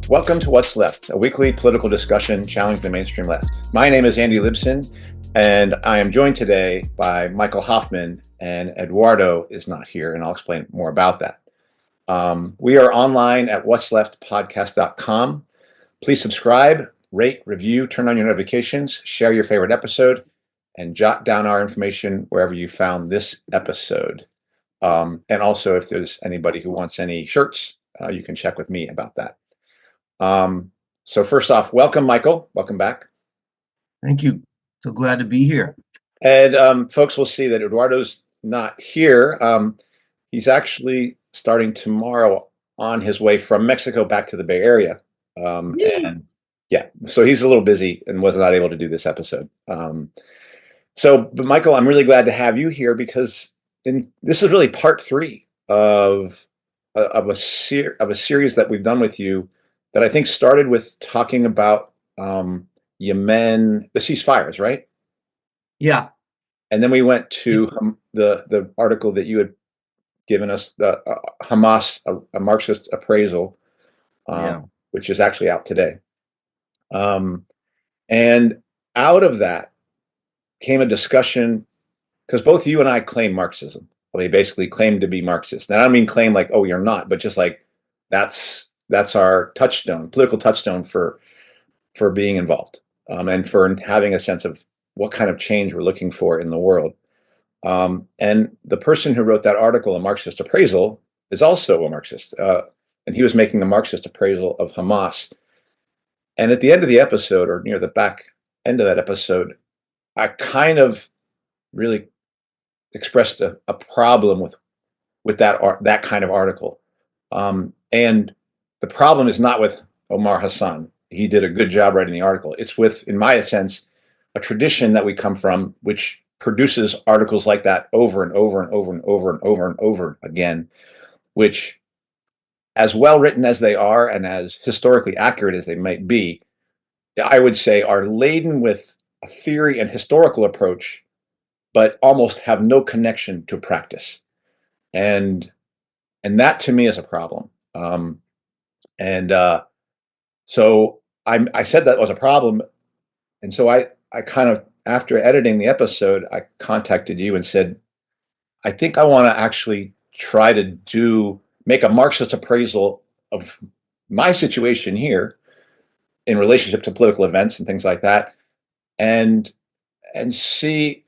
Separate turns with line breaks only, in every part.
Welcome to What's Left, a weekly political discussion challenging the mainstream left. My name is Andy Libson, and I am joined today by Michael Hoffman, and Eduardo is not here, and I'll explain more about that. We are online at whatsleftpodcast.com. Please subscribe, rate, review, turn on your notifications, share your favorite episode, and jot down our information wherever you found this episode. And also, if there's anybody who wants any shirts, you can check with me about that. So first off, welcome, Michael. Welcome back.
Thank you. So glad to be here.
And folks will see that Eduardo's not here. He's actually starting tomorrow on his way from Mexico back to the Bay Area. And yeah, so he's a little busy and was not able to do this episode. But Michael, I'm really glad to have you here because this is really part 3 of a series that we've done with you that I think started with talking about Yemen, the ceasefires, right?
Yeah.
And then we went to the article that you had given us, the Hamas, a Marxist appraisal, which is actually out today. And out of that came a discussion, because both you and I claim Marxism. Well, they basically claim to be Marxist. And I don't mean claim like, oh, you're not, but just like that's our touchstone, political touchstone for being involved, and for having a sense of what kind of change we're looking for in the world. And the person who wrote that article, A Marxist Appraisal, is also a Marxist. And he was making a Marxist appraisal of Hamas. And at the end of the episode, or near the back end of that episode, I kind of really expressed a problem with that kind of article. And the problem is not with Omar Hassan. He did a good job writing the article. It's with, in my sense, a tradition that we come from, which produces articles like that over and over and over and over and over and over again, which, as well written as they are and as historically accurate as they might be, I would say are laden with a theory and historical approach, but almost have no connection to practice. And that to me is a problem. So I said that was a problem. And so I kind of, after editing the episode, I contacted you and said, I think I want to actually try to make a Marxist appraisal of my situation here in relationship to political events and things like that, and see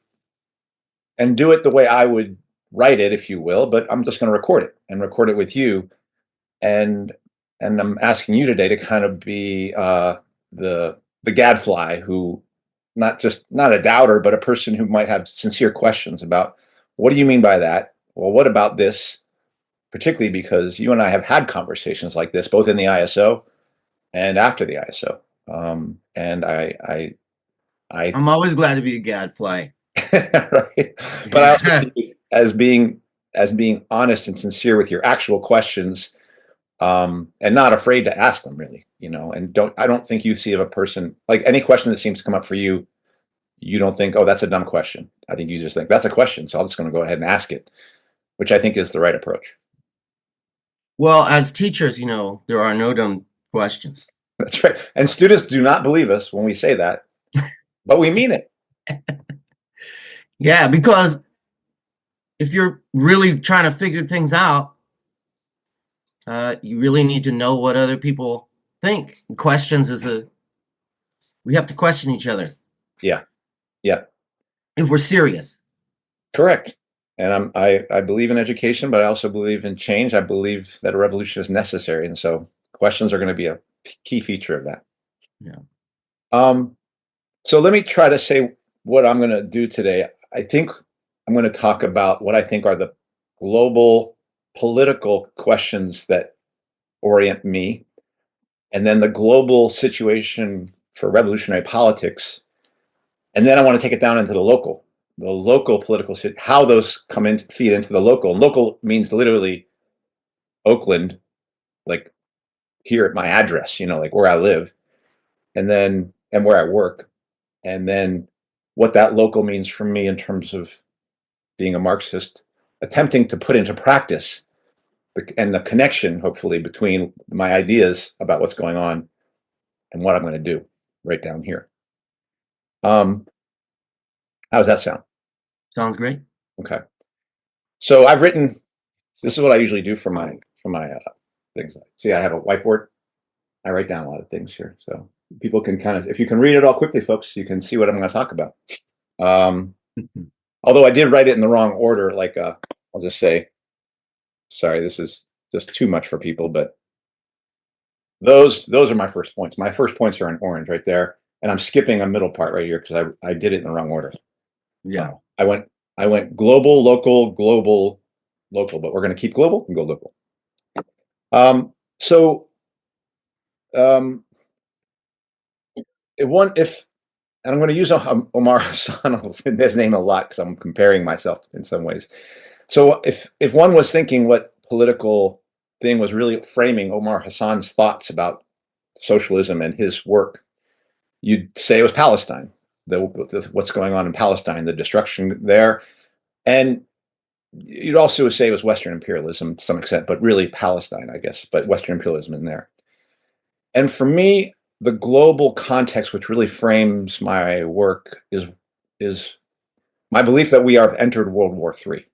and do it the way I would write it, if you will, but I'm just going to record it with you. And I'm asking you today to kind of be the gadfly, who not a doubter, but a person who might have sincere questions about, what do you mean by that? Well, what about this? Particularly because you and I have had conversations like this, both in the ISO and after the ISO. And
I'm always glad to be a gadfly.
Right. But I also think as being honest and sincere with your actual questions, and not afraid to ask them, really, and I don't think you see of a person, like, any question that seems to come up for you, you don't think, oh, that's a dumb question. I think you just think that's a question, so I'm just going to go ahead and ask it, which I think is the right approach.
Well, as teachers, there are no dumb questions.
That's right. And students do not believe us when we say that, but we mean it.
Yeah, because if you're really trying to figure things out, you really need to know what other people think. Questions we have to question each other.
Yeah.
If we're serious.
Correct. And I believe in education, but I also believe in change. I believe that a revolution is necessary, and so questions are going to be a key feature of that.
Yeah.
So let me try to say what I'm going to do today. I think I'm going to talk about what I think are the global political questions that orient me, and then the global situation for revolutionary politics. And then I want to take it down into the local political, how those feed into the local. And local means literally Oakland, like here at my address, like where I live, and where I work. And then what that local means for me in terms of being a Marxist, attempting to put into practice and the connection, hopefully, between my ideas about what's going on and what I'm going to do right down here. How does that sound?
Sounds great.
Okay. So I've written. This is what I usually do for my things. See, I have a whiteboard. I write down a lot of things here, so people can kind of, if you can read it all quickly, folks, you can see what I'm going to talk about. Although I did write it in the wrong order, like I'll just say, sorry, this is just too much for people, but those are my first points. My first points are in orange right there, and I'm skipping a middle part right here because I did it in the wrong order.
Yeah.
I went global, local, global, local, but we're going to keep global and go local. So if and I'm going to use Omar Hassan, his name a lot because I'm comparing myself in some ways. So if one was thinking what political thing was really framing Omar Hassan's thoughts about socialism and his work, you'd say it was Palestine, what's going on in Palestine, the destruction there. And you'd also say it was Western imperialism to some extent, but really Palestine, I guess, but Western imperialism in there. And for me, the global context, which really frames my work, is my belief that we have entered World War III.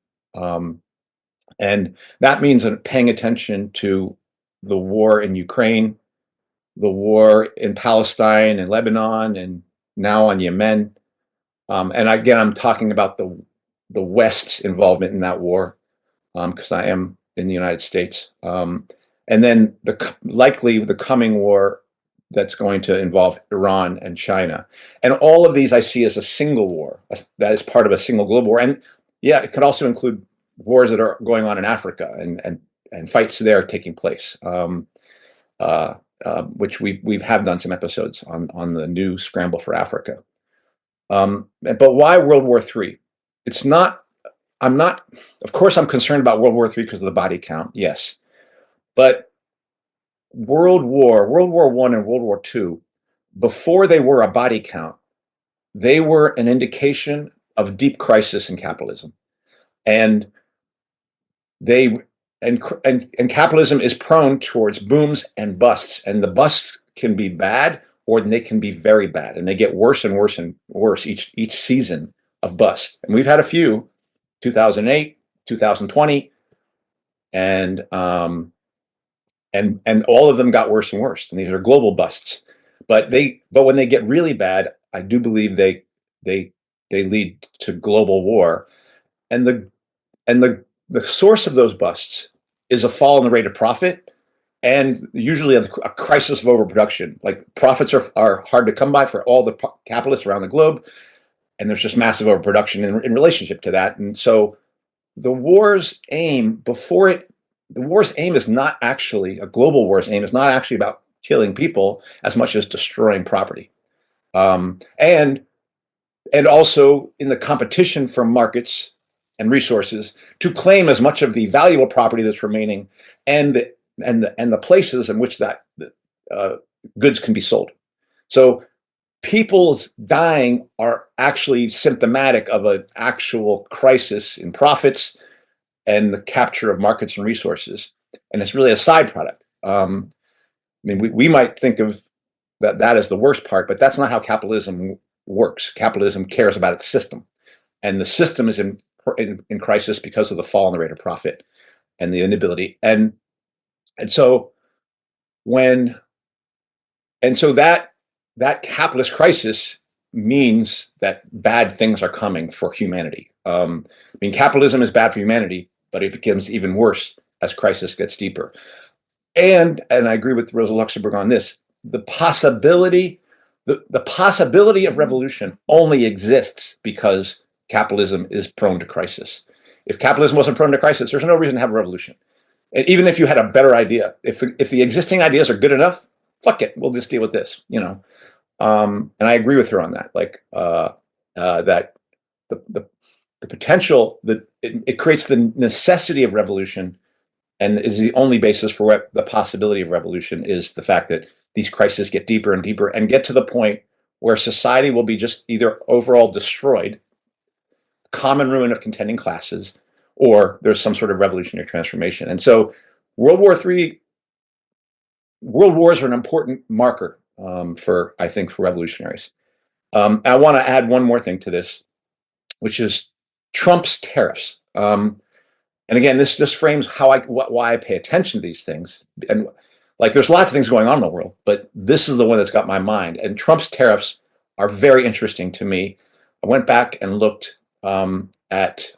And that means paying attention to the war in Ukraine, the war in Palestine and Lebanon, and now on Yemen. And again, I'm talking about the West's involvement in that war because I am in the United States. And then likely the coming war that's going to involve Iran and China. And all of these I see as a single war, that is part of a single global war. And yeah, it could also include wars that are going on in Africa and fights there taking place, which we've have done some episodes on the new scramble for Africa. But why World War III? It's not, I'm not, of course, I'm concerned about World War III because of the body count, yes. But World War I and World War II, before they were a body count, they were an indication of deep crisis in capitalism. And they and capitalism is prone towards booms and busts, and the busts can be bad or they can be very bad, and they get worse and worse and worse each season of bust. And we've had a few, 2008, 2020, and all of them got worse and worse. And these are global busts. But when they get really bad, I do believe they lead to global war. And the source of those busts is a fall in the rate of profit and usually a crisis of overproduction. Like profits are hard to come by for all the capitalists around the globe, and there's just massive overproduction in relationship to that. And so the war's aim is not actually a global war's aim is not actually about killing people as much as destroying property, and also in the competition for markets and resources to claim as much of the valuable property that's remaining and the places in which that goods can be sold. So people's dying are actually symptomatic of an actual crisis in profits and the capture of markets and resources. And it's really a side product. I mean, we might think of that as the worst part, but that's not how capitalism works. Capitalism cares about its system, and the system is in crisis because of the fall in the rate of profit and the inability. And so when and so that capitalist crisis means that bad things are coming for humanity. I mean, capitalism is bad for humanity, but it becomes even worse as crisis gets deeper. And I agree with Rosa Luxemburg on this. The possibility of revolution only exists because capitalism is prone to crisis. If capitalism wasn't prone to crisis, there's no reason to have a revolution. And even if you had a better idea, if the existing ideas are good enough, fuck it, we'll just deal with this, you know. And I agree with her on that. Like that the potential that it creates the necessity of revolution, and is the only basis for the possibility of revolution is the fact that these crises get deeper and deeper and get to the point where society will be just either overall destroyed, common ruin of contending classes, or there's some sort of revolutionary transformation. And so World War III, world wars are an important marker for, I think, for revolutionaries. I want to add one more thing to this, which is Trump's tariffs. And again, this just frames why I pay attention to these things. And like, there's lots of things going on in the world, but this is the one that's got my mind. And Trump's tariffs are very interesting to me. I went back and looked at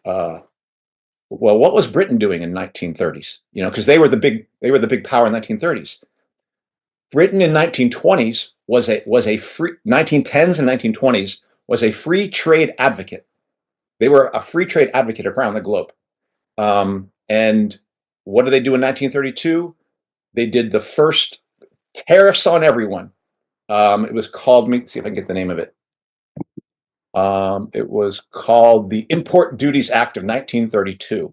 well, what was Britain doing in 1930s? You know, because they were the big power in 1930s. Britain in 1920s was a free 1910s and 1920s was a free trade advocate. They were a free trade advocate around the globe. And what did they do in 1932? They did the first tariffs on everyone. It was called, let me see if I can get the name of it. It was called the Import Duties Act of 1932.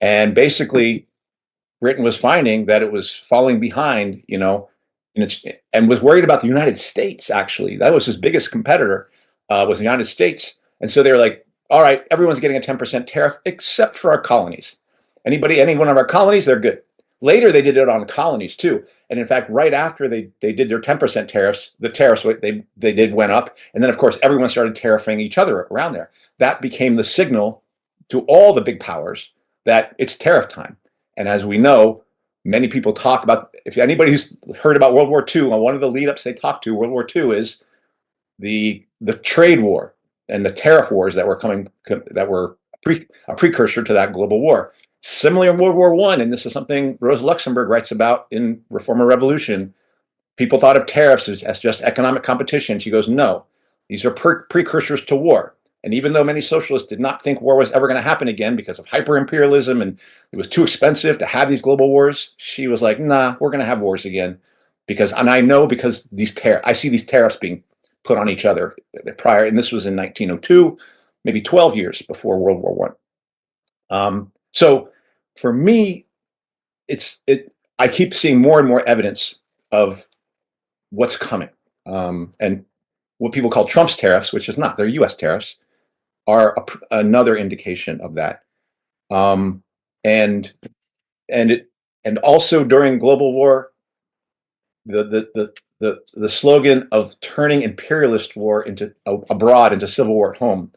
And basically, Britain was finding that it was falling behind, and was worried about the United States. Actually, that was his biggest competitor, was the United States. And so they were like, "All right, everyone's getting a 10% tariff except for our colonies. Any one of our colonies, they're good." Later, they did it on colonies too. And in fact, right after they did their 10% tariffs, the tariffs they did went up, and then of course everyone started tariffing each other around there. That became the signal to all the big powers that it's tariff time. And as we know, many people talk about, if anybody who's heard about World War II, one of the lead ups they talk to World War II is the trade war and the tariff wars that were coming, that were a precursor to that global war. Similarly, in World War I, and this is something Rosa Luxemburg writes about in Reform or Revolution, people thought of tariffs as just economic competition. She goes, no, these are precursors to war. And even though many socialists did not think war was ever going to happen again because of hyper-imperialism and it was too expensive to have these global wars, she was like, nah, we're going to have wars again. And I know because I see these tariffs being put on each other prior, and this was in 1902, maybe 12 years before World War One. So for me, I keep seeing more and more evidence of what's coming. And what people call Trump's tariffs, which is not, they're US tariffs, are another indication of that. Um, and and it and also during global war, the slogan of turning imperialist war into abroad into civil war at home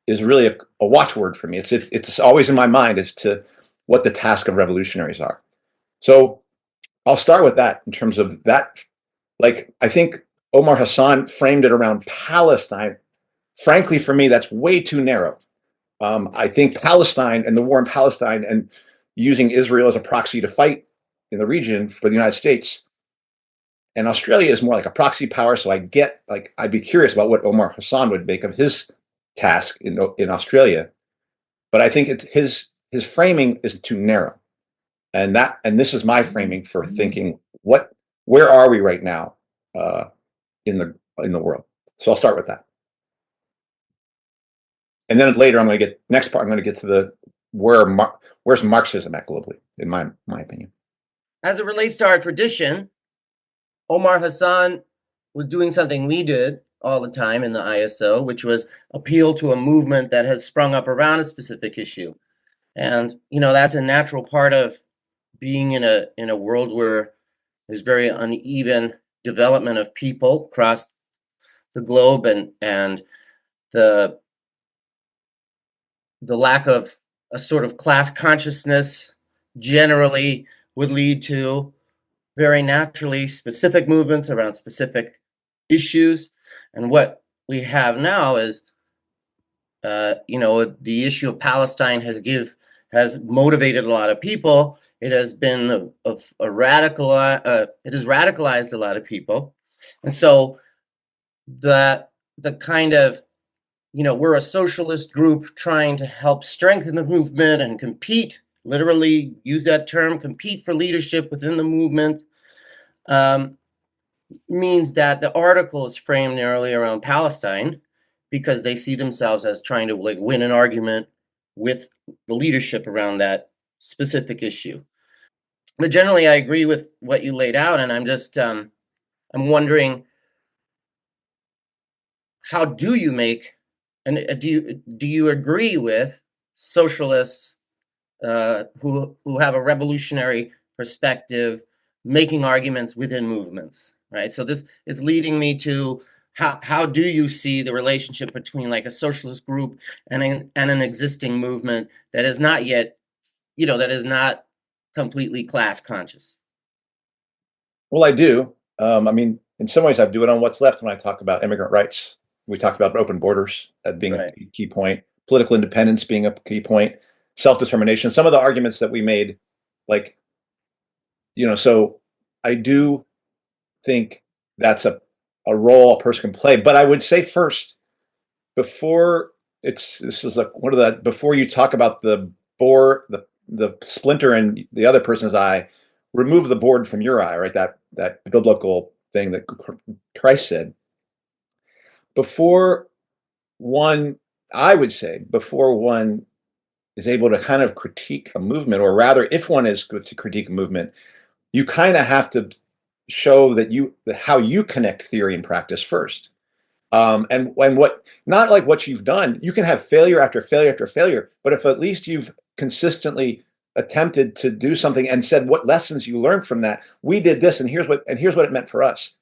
is really a watchword for me. It's always in my mind as to what the task of revolutionaries are. So I'll start with that in terms of that. Like, I think Omar Hassan framed it around Palestine. Frankly, for me, that's way too narrow. I think Palestine and the war in Palestine and using Israel as a proxy to fight in the region for the United States, and Australia is more like a proxy power. So I'd be curious about what Omar Hassan would make of his task in Australia. But I think his framing is too narrow, and this is my framing for thinking where are we right now uh, in the world. So I'll start with that, and then later I'm going to get next part. I'm going to get to the where's Marxism at globally, in my opinion.
As it relates to our tradition, Omar Hassan was doing something we did all the time in the ISO, which was appeal to a movement that has sprung up around a specific issue. And that's a natural part of being in a world where there's very uneven development of people across the globe, and the lack of a sort of class consciousness generally would lead to very naturally specific movements around specific issues. And what we have now is, the issue of Palestine has motivated a lot of people. It has been a radical. It has radicalized a lot of people, and so the kind of, we're a socialist group trying to help strengthen the movement and compete. Literally use that term, compete for leadership within the movement. Means that the article is framed narrowly around Palestine because they see themselves as trying to like win an argument with the leadership around that specific issue. But generally, I agree with what you laid out, and I'm wondering, how do you make, and do you agree with socialists who have a revolutionary perspective, making arguments within movements, right? So this is leading me to how do you see the relationship between like a socialist group and an existing movement that is not yet, that is not completely class conscious?
Well, I do. I mean, in some ways, I do it on What's Left when I talk about immigrant rights. We talked about open borders as being a
Right.
key point, political independence being a key point, self-determination. Some of the arguments that we made, like, so I do think that's a role a person can play. But I would say first, before this is like one of the before you talk about the bore the splinter in the other person's eye, remove the board from your eye, right? That biblical thing that Christ said. Before one, I would say, before one is able to kind of critique a movement, or rather, if one is good to critique a movement, you kind of have to show that how you connect theory and practice first. And when what not like what you've done, you can have failure after failure after failure, but if at least you've consistently attempted to do something and said what lessons you learned from that, we did this, and here's what it meant for us.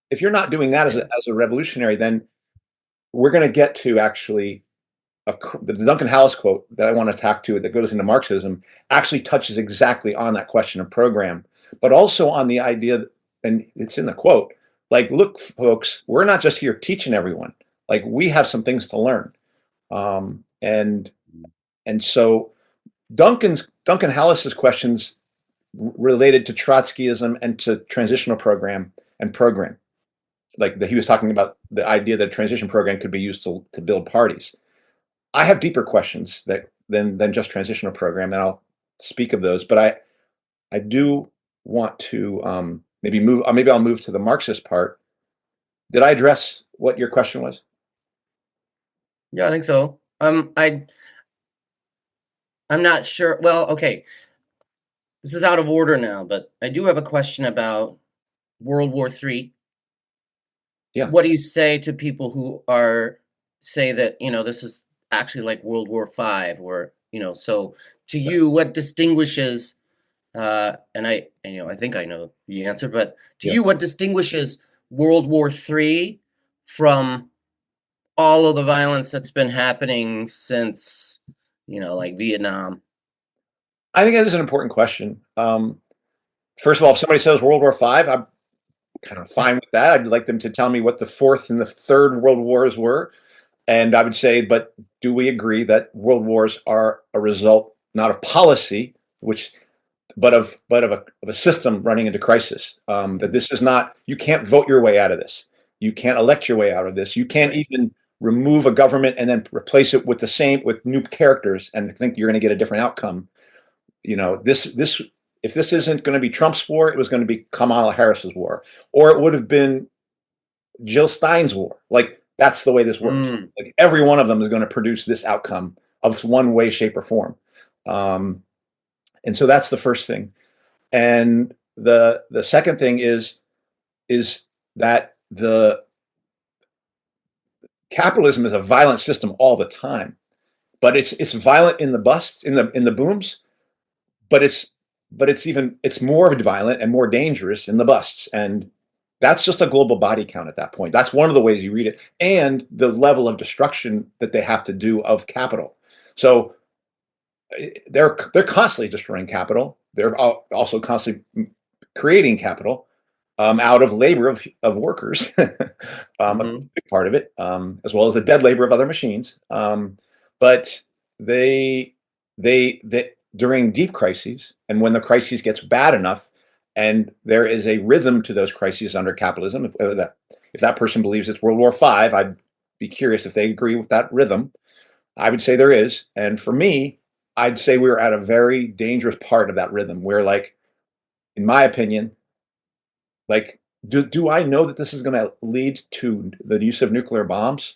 If you're not doing that
Yeah.
as a revolutionary, then we're going to get to actually the Duncan Hallis quote that I want to talk to that goes into Marxism actually touches exactly on that question of program, but also on the idea, and it's in the quote, like, look, folks, we're not just here teaching everyone. Like, we have some things to learn. Um, and and so Duncan Hallis's questions related to Trotskyism and to transitional program and program. Like he was talking about the idea that a transition program could be used to build parties. I have deeper questions than just transitional program, and I'll speak of those. But I do want to maybe move. Maybe I'll move to the Marxist part. Did I address what your question was?
Yeah, I think so. I'm not sure. Well, okay, this is out of order now, but I do have a question about World War III.
Yeah.
What do you say to people who are say that, this is actually like World War V, or, so to you, what distinguishes, I think I know the answer, but to
Yeah.
you, what distinguishes World War III from all of the violence that's been happening since, like Vietnam?
I think that is an important question. First of all, if somebody says World War V, I'm kind of fine with that. I'd like them to tell me what the fourth and the third world wars were. And I would say, but do we agree that world wars are a result not of policy, which but of a system running into crisis? That this is not, you can't vote your way out of this. You can't elect your way out of this. You can't
Right.
even remove a government and then replace it with new characters and think you're going to get a different outcome. This if this isn't going to be Trump's war, it was going to be Kamala Harris's war, or it would have been Jill Stein's war. Like, that's the way this works.
Mm,
Like, every one of them is going to produce this outcome of one way, shape, or form. Um, and so that's the first thing. And the second thing is that the capitalism is a violent system all the time, but it's violent in the busts, in the booms, but it's more violent and more dangerous in the busts. And that's just a global body count at that point. That's one of the ways you read it, and the level of destruction that they have to do of capital. So they're constantly destroying capital. They're also constantly creating capital out of labor of workers, a
hmm
big part of it, as well as the dead labor of other machines. But they, they during deep crises, and when the crisis gets bad enough, and there is a rhythm to those crises under capitalism, if that person believes it's World War V, I'd be curious if they agree with that rhythm. I would say there is, and for me, I'd say we're at a very dangerous part of that rhythm where, like, in my opinion, like, do I know that this is going to lead to the use of nuclear bombs?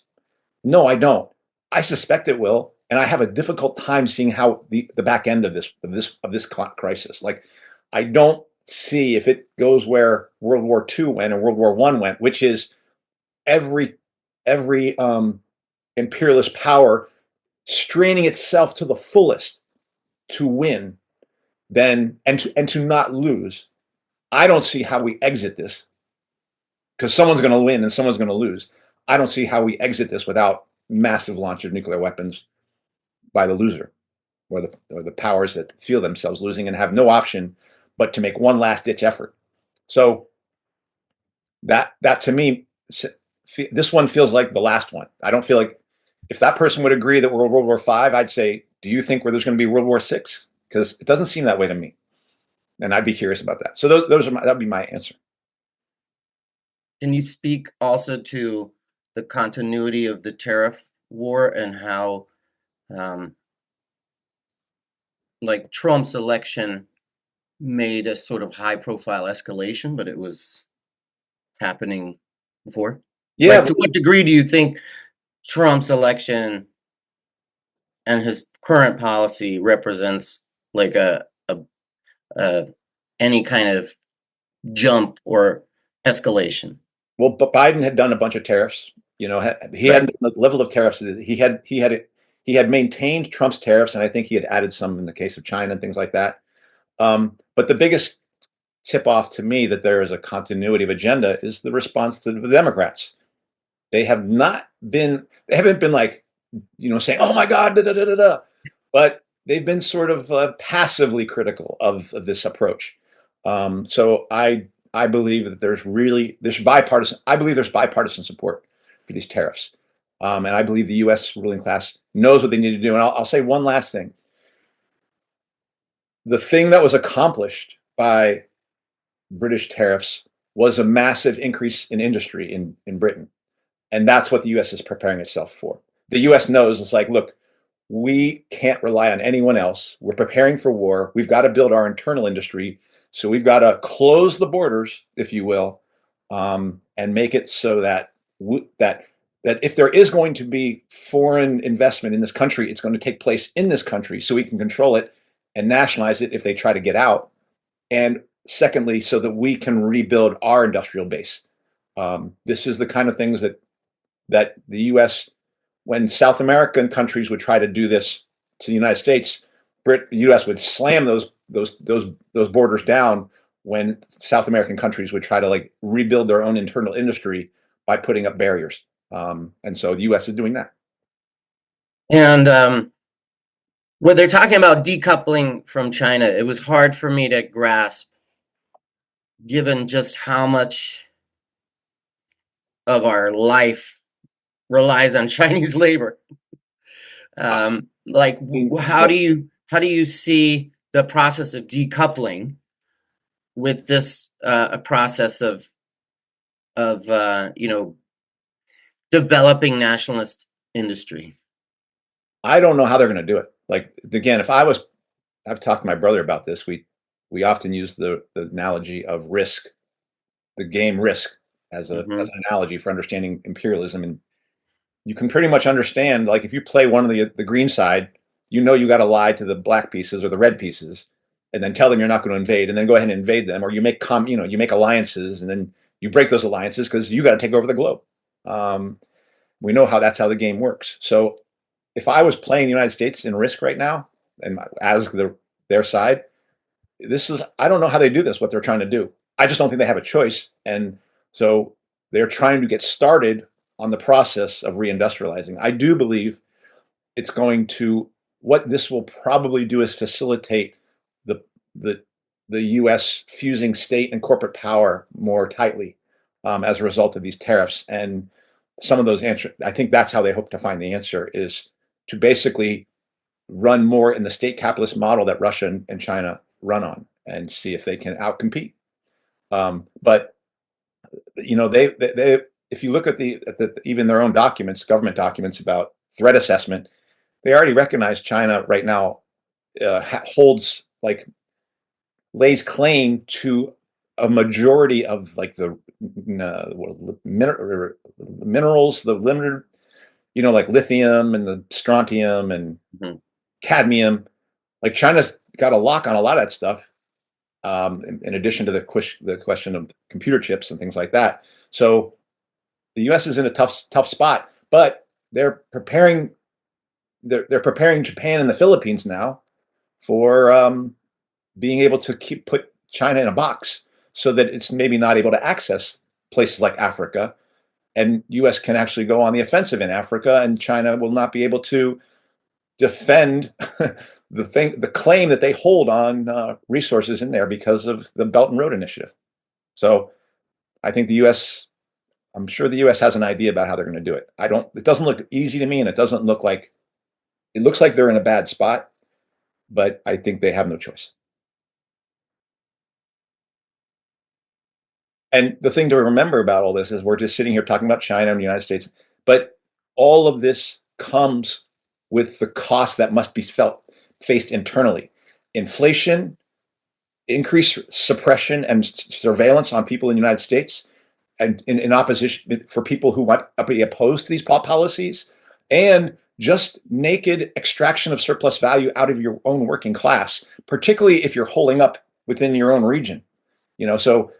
No, I don't. I suspect it will, and I have a difficult time seeing how the back end of this crisis. Like, I don't see if it goes where World War II went and World War I went, which is every every imperialist power straining itself to the fullest to win, then and to not lose, I don't see how we exit this, because someone's going to win and someone's going to lose. I don't see how we exit this without massive launch of nuclear weapons by the loser, or the powers that feel themselves losing and have no option but to make one last ditch effort. So that to me, this one feels like the last one. I don't feel like, if that person would agree that we're World War V, I'd say, do you think there's going to be World War VI? Because it doesn't seem that way to me, and I'd be curious about that. So that'd be my answer.
Can you speak also to the continuity of the tariff war and how, um, like Trump's election made a sort of high profile escalation, but it was happening before?
Yeah,
Like, to what degree do you think Trump's election and his current policy represents like a any kind of jump or escalation?
well, but Biden had done a bunch of tariffs. He
Right.
had the level of tariffs that he had maintained Trump's tariffs, and I think he had added some in the case of China and things like that. But the biggest tip off to me that there is a continuity of agenda is the response to the Democrats. They haven't been like, saying, "Oh my God," da, da, da, da, da. But they've been sort of passively critical of this approach. So I believe that there's bipartisan. I believe there's bipartisan support for these tariffs, and I believe the U.S. ruling class knows what they need to do. And I'll say one last thing: the thing that was accomplished by British tariffs was a massive increase in industry in Britain. And that's what the US is preparing itself for. The US knows, it's like, look, we can't rely on anyone else. We're preparing for war. We've got to build our internal industry. So we've got to close the borders, if you will, and make it so that if there is going to be foreign investment in this country, it's going to take place in this country, so we can control it and nationalize it if they try to get out. And secondly, so that we can rebuild our industrial base. This is the kind of things that the U.S. when South American countries would try to do this to the United States, the U.S. would slam those borders down when South American countries would try to like rebuild their own internal industry by putting up barriers. And so the U.S. is doing that.
And when they're talking about decoupling from China, it was hard for me to grasp, given just how much of our life relies on Chinese labor. Like, how do you see the process of decoupling with this a process of developing nationalist industry?
I don't know how they're going to do it. Like, again, I've talked to my brother about this. We often use the analogy of Risk, the game Risk, as
Hmm.
an analogy for understanding imperialism. And you can pretty much understand, like, if you play one of the green side, you got to lie to the black pieces or the red pieces, and then tell them you're not going to invade, and then go ahead and invade them, or you make alliances, and then you break those alliances because you got to take over the globe. Um, we know that's how the game works. So if I was playing the United States in Risk right now, and as their side, I don't know how they do this, what they're trying to do. I just don't think they have a choice. And so they're trying to get started on the process of reindustrializing. I do believe it's going to, what this will probably do is facilitate the the the U.S. fusing state and corporate power more tightly, as a result of these tariffs. And some of those answers, I think that's how they hope to find the answer, is to basically run more in the state capitalist model that Russia and China run on, and see if they can outcompete. But they if you look at even their own documents, government documents about threat assessment, they already recognize China right now holds, like, lays claim to a majority of, like, the minerals, the limited, like lithium and the strontium and
Hmm.
cadmium. Like, China's got a lock on a lot of that stuff, in addition to the question of computer chips and things like that. So the U.S. is in a tough spot, but they're preparing Japan and the Philippines now for being able to put China in a box so that it's maybe not able to access places like Africa, and U.S. can actually go on the offensive in Africa, and China will not be able to defend the claim that they hold on resources in there because of the Belt and Road Initiative. So I think the U.S. I'm sure the U.S. has an idea about how they're going to do it. I don't. It doesn't look easy to me, and it doesn't look like it looks like they're in a bad spot. But I think they have no choice. And the thing to remember about all this is we're just sitting here talking about China and the United States, but all of this comes with the cost that must be faced internally. Inflation, increased suppression and surveillance on people in the United States, and in opposition for people who might be opposed to these policies, and just naked extraction of surplus value out of your own working class, particularly if you're holding up within your own region. So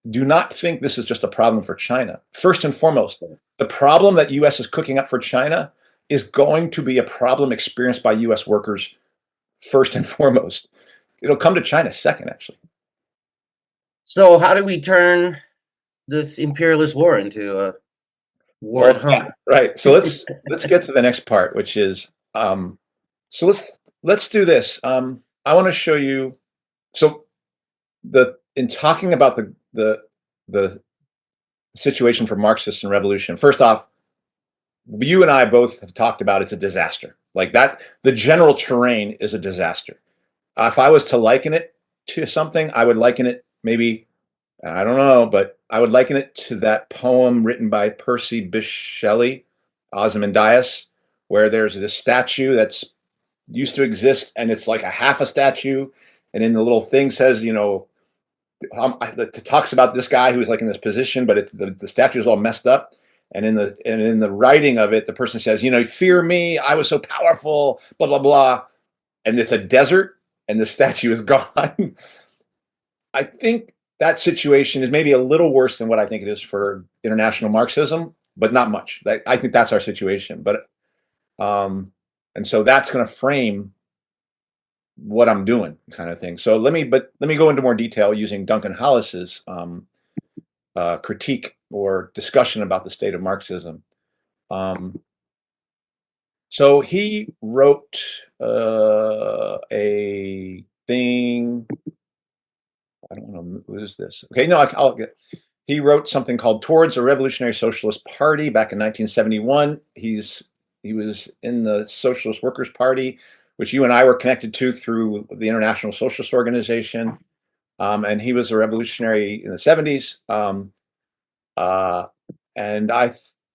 do not think this is just a problem for China. First and foremost, the problem that U.S. is cooking up for China is going to be a problem experienced by U.S. workers first and foremost. It'll come to China second, actually.
So how do we turn this imperialist war into a war at home?
Yeah, right. So let's get to the next part, which is so let's do this. I want to show you. So in talking about the situation for Marxists and revolution. First off, you and I both have talked about it's a disaster. Like that, the general terrain is a disaster. If I was to liken it to something, I would liken it maybe, I don't know, but I would liken it to that poem written by Percy Bysshe Shelley, Ozymandias, where there's this statue that's used to exist and it's like a half a statue. And in the little thing says, it talks about this guy who's like in this position, but the statue is all messed up. And in the writing of it, the person says, fear me, I was so powerful, blah, blah, blah. And it's a desert and the statue is gone. I think that situation is maybe a little worse than what I think it is for international Marxism, but not much. I think that's our situation. And so that's going to frame what I'm doing, kind of thing. So let me go into more detail using Duncan Hollis's critique or discussion about the state of Marxism. So he wrote a thing. I don't want to lose this. Okay, no, I'll get. He wrote something called "Towards a Revolutionary Socialist Party" back in 1971. He was in the Socialist Workers' Party, which you and I were connected to through the International Socialist Organization, and he was a revolutionary in the 70s.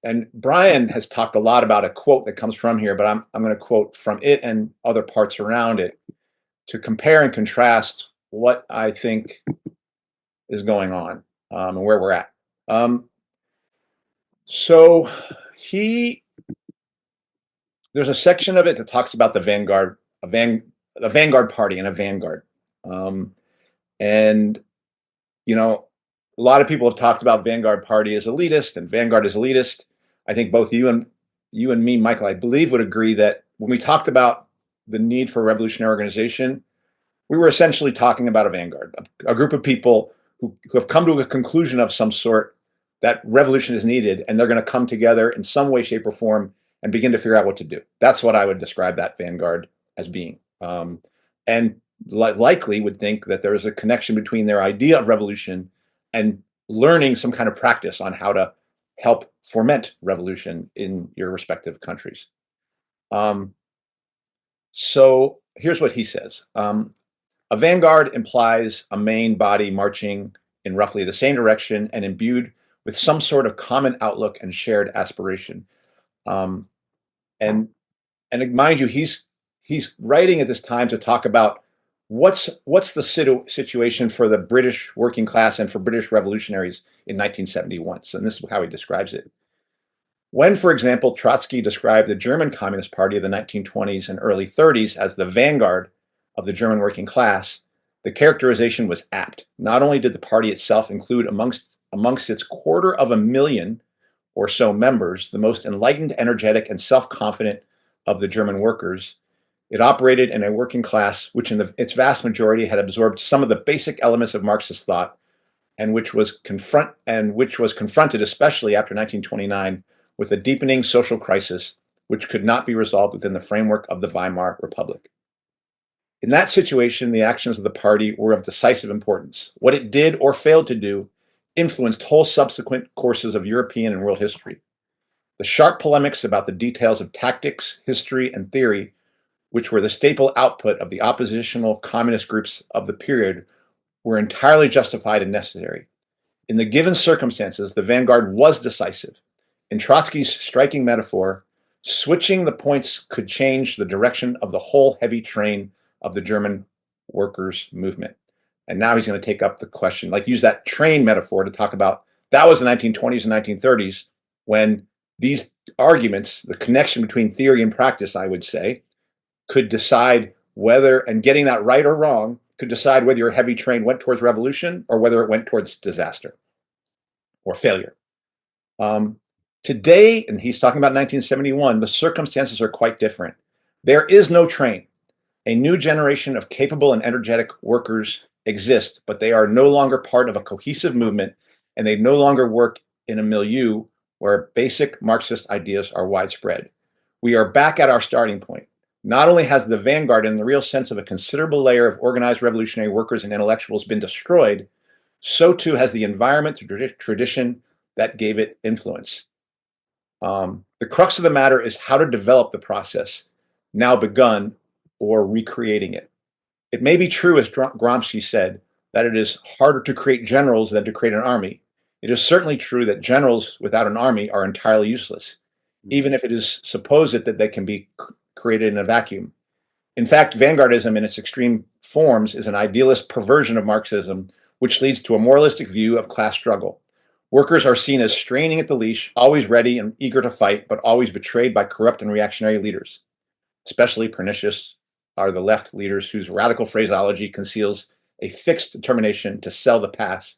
And Brian has talked a lot about a quote that comes from here, but I'm going to quote from it and other parts around it to compare and contrast what I think is going on and where we're at. So there's a section of it that talks about the vanguard, a vanguard party and a vanguard. And a lot of people have talked about Vanguard Party as elitist and Vanguard as elitist. I think both you and me, Michael, I believe, would agree that when we talked about the need for a revolutionary organization, we were essentially talking about a vanguard, a group of people who have come to a conclusion of some sort that revolution is needed, and they're going to come together in some way, shape, or form and begin to figure out what to do. That's what I would describe that vanguard as being. And likely would think that there is a connection between their idea of revolution and learning some kind of practice on how to help foment revolution in your respective countries. So here's what he says. A vanguard implies a main body marching in roughly the same direction and imbued with some sort of common outlook and shared aspiration. And mind you, he's writing at this time to talk about what's the situation for the British working class and for British revolutionaries in 1971. So this is how he describes it. When, for example, Trotsky described the German Communist Party of the 1920s and early 30s as the vanguard of the German working class, the characterization was apt. Not only did the party itself include amongst its 250,000 or so members the most enlightened, energetic, and self-confident of the German workers, It operated in a working class which in its vast majority had absorbed some of the basic elements of Marxist thought and which was confronted especially after 1929 with a deepening social crisis which could not be resolved within the framework of the Weimar Republic. In that situation, the actions of the party were of decisive importance. What it did or failed to do influenced whole subsequent courses of European and world history. The sharp polemics about the details of tactics, history, and theory, which were the staple output of the oppositional communist groups of the period, were entirely justified and necessary. In the given circumstances, the vanguard was decisive. In Trotsky's striking metaphor, switching the points could change the direction of the whole heavy train of the German workers' movement. And now he's going to take up the question, like use that train metaphor to talk about that was the 1920s and 1930s when these arguments, the connection between theory and practice, I would say, could decide whether, and getting that right or wrong, could decide whether your heavy train went towards revolution or whether it went towards disaster or failure. Today, and he's talking about 1971, the circumstances are quite different. There is no train. A new generation of capable and energetic workers exist, but they are no longer part of a cohesive movement, and they no longer work in a milieu where basic Marxist ideas are widespread. We are back at our starting point. Not only has the vanguard, in the real sense of a considerable layer of organized revolutionary workers and intellectuals, been destroyed, so too has the environment, tradition that gave it influence. The crux of the matter is how to develop the process now begun or recreating it. It may be true, as Gramsci said, that it is harder to create generals than to create an army. It is certainly true that generals without an army are entirely useless, even if it is supposed that they can be created in a vacuum. In fact, vanguardism in its extreme forms is an idealist perversion of Marxism, which leads to a moralistic view of class struggle. Workers are seen as straining at the leash, always ready and eager to fight, but always betrayed by corrupt and reactionary leaders. Especially pernicious are the left leaders whose radical phraseology conceals a fixed determination to sell the pass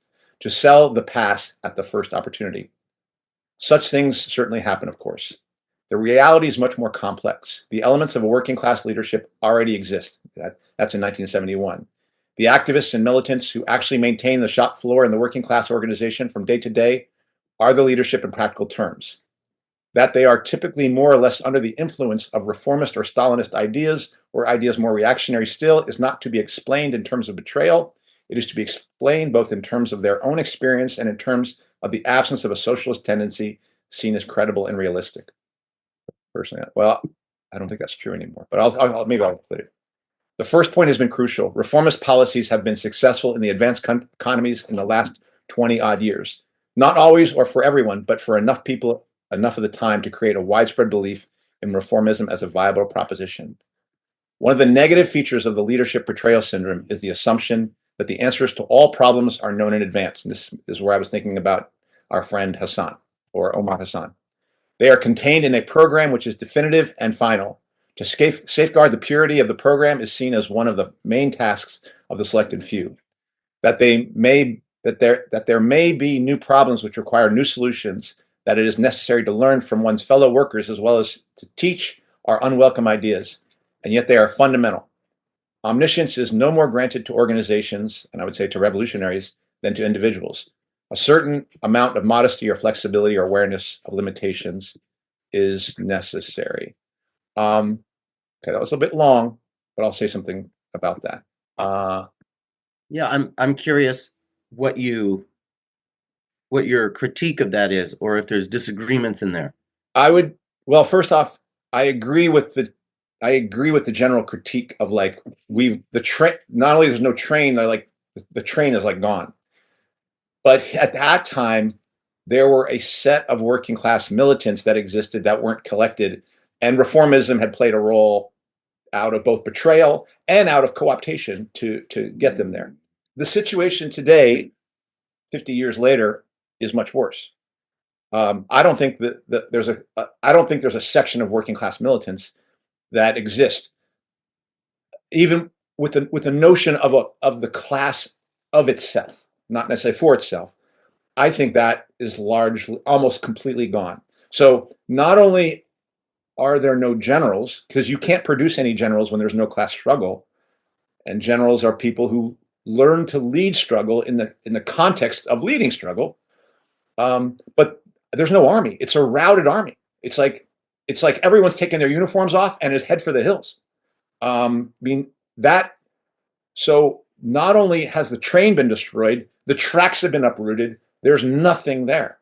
at the first opportunity. Such things certainly happen, of course. The reality is much more complex. The elements of a working class leadership already exist. That's in 1971. The activists and militants who actually maintain the shop floor in the working class organization from day to day are the leadership in practical terms. That they are typically more or less under the influence of reformist or Stalinist ideas, or ideas more reactionary still, is not to be explained in terms of betrayal. It is to be explained both in terms of their own experience and in terms of the absence of a socialist tendency seen as credible and realistic. Personally, well, I don't think that's true anymore, but maybe I'll put it. The first point has been crucial. Reformist policies have been successful in the advanced economies in the last 20 odd years. Not always or for everyone, but for enough people, enough of the time to create a widespread belief in reformism as a viable proposition. One of the negative features of the leadership betrayal syndrome is the assumption that the answers to all problems are known in advance. And this is where I was thinking about our friend Hassan, or Omar Hassan. They are contained in a program which is definitive and final. To safeguard the purity of the program is seen as one of the main tasks of the selected few. That there may be new problems which require new solutions, that it is necessary to learn from one's fellow workers as well as to teach, are unwelcome ideas, and yet they are fundamental. Omniscience is no more granted to organizations, and I would say to revolutionaries, than to individuals. A certain amount of modesty or flexibility or awareness of limitations is necessary. Okay, that was a bit long, but I'll say something about that.
Yeah, I'm curious what your critique of that is, or if there's disagreements in there.
Well, first off, I agree with the general critique of like the train. Not only there's no train, they're like the train is like gone. But at that time, there were a set of working class militants that existed that weren't collected, and reformism had played a role out of both betrayal and out of co-optation to get them there. The situation today, 50 years later, is much worse. I don't think that there's a section of working class militants that exist, even with the notion of the class of itself, not necessarily for itself. I think that is largely, almost completely gone. So not only are there no generals? Because you can't produce any generals when there's no class struggle. And generals are people who learn to lead struggle in the context of leading struggle. But there's no army. It's a routed army. It's like everyone's taking their uniforms off and is head for the hills. I mean that. So not only has the train been destroyed, the tracks have been uprooted. There's nothing there,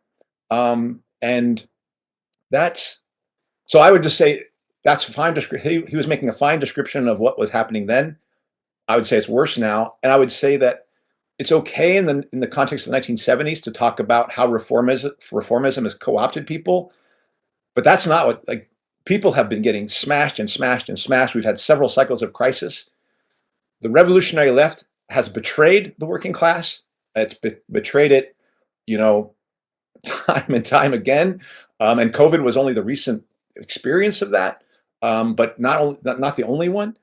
and that's so. I would just say that's fine. He was making a fine description of what was happening then. I would say it's worse now, and I would say that it's okay in the context of the 1970s to talk about how reformism has co-opted people, but that's not what like people have been getting smashed and smashed and smashed. We've had several cycles of crisis. The revolutionary left has betrayed the working class. It's betrayed it, you know, time and time again. And COVID was only the recent experience of that, but not the only one.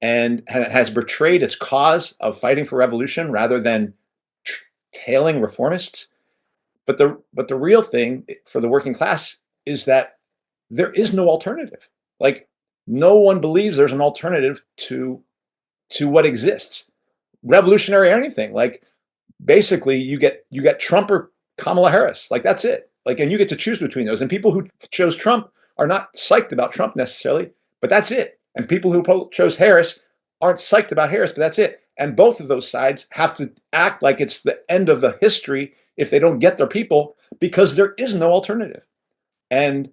And has betrayed its cause of fighting for revolution rather than tailing reformists. But the real thing for the working class is that there is no alternative. Like no one believes there's an alternative to what exists, revolutionary or anything. Like basically, you get Trump or Kamala Harris. Like that's it. Like and you get to choose between those. And people who chose Trump are not psyched about Trump necessarily, but that's it. And people who chose Harris aren't psyched about Harris, but that's it. And both of those sides have to act like it's the end of the history if they don't get their people, because there is no alternative. And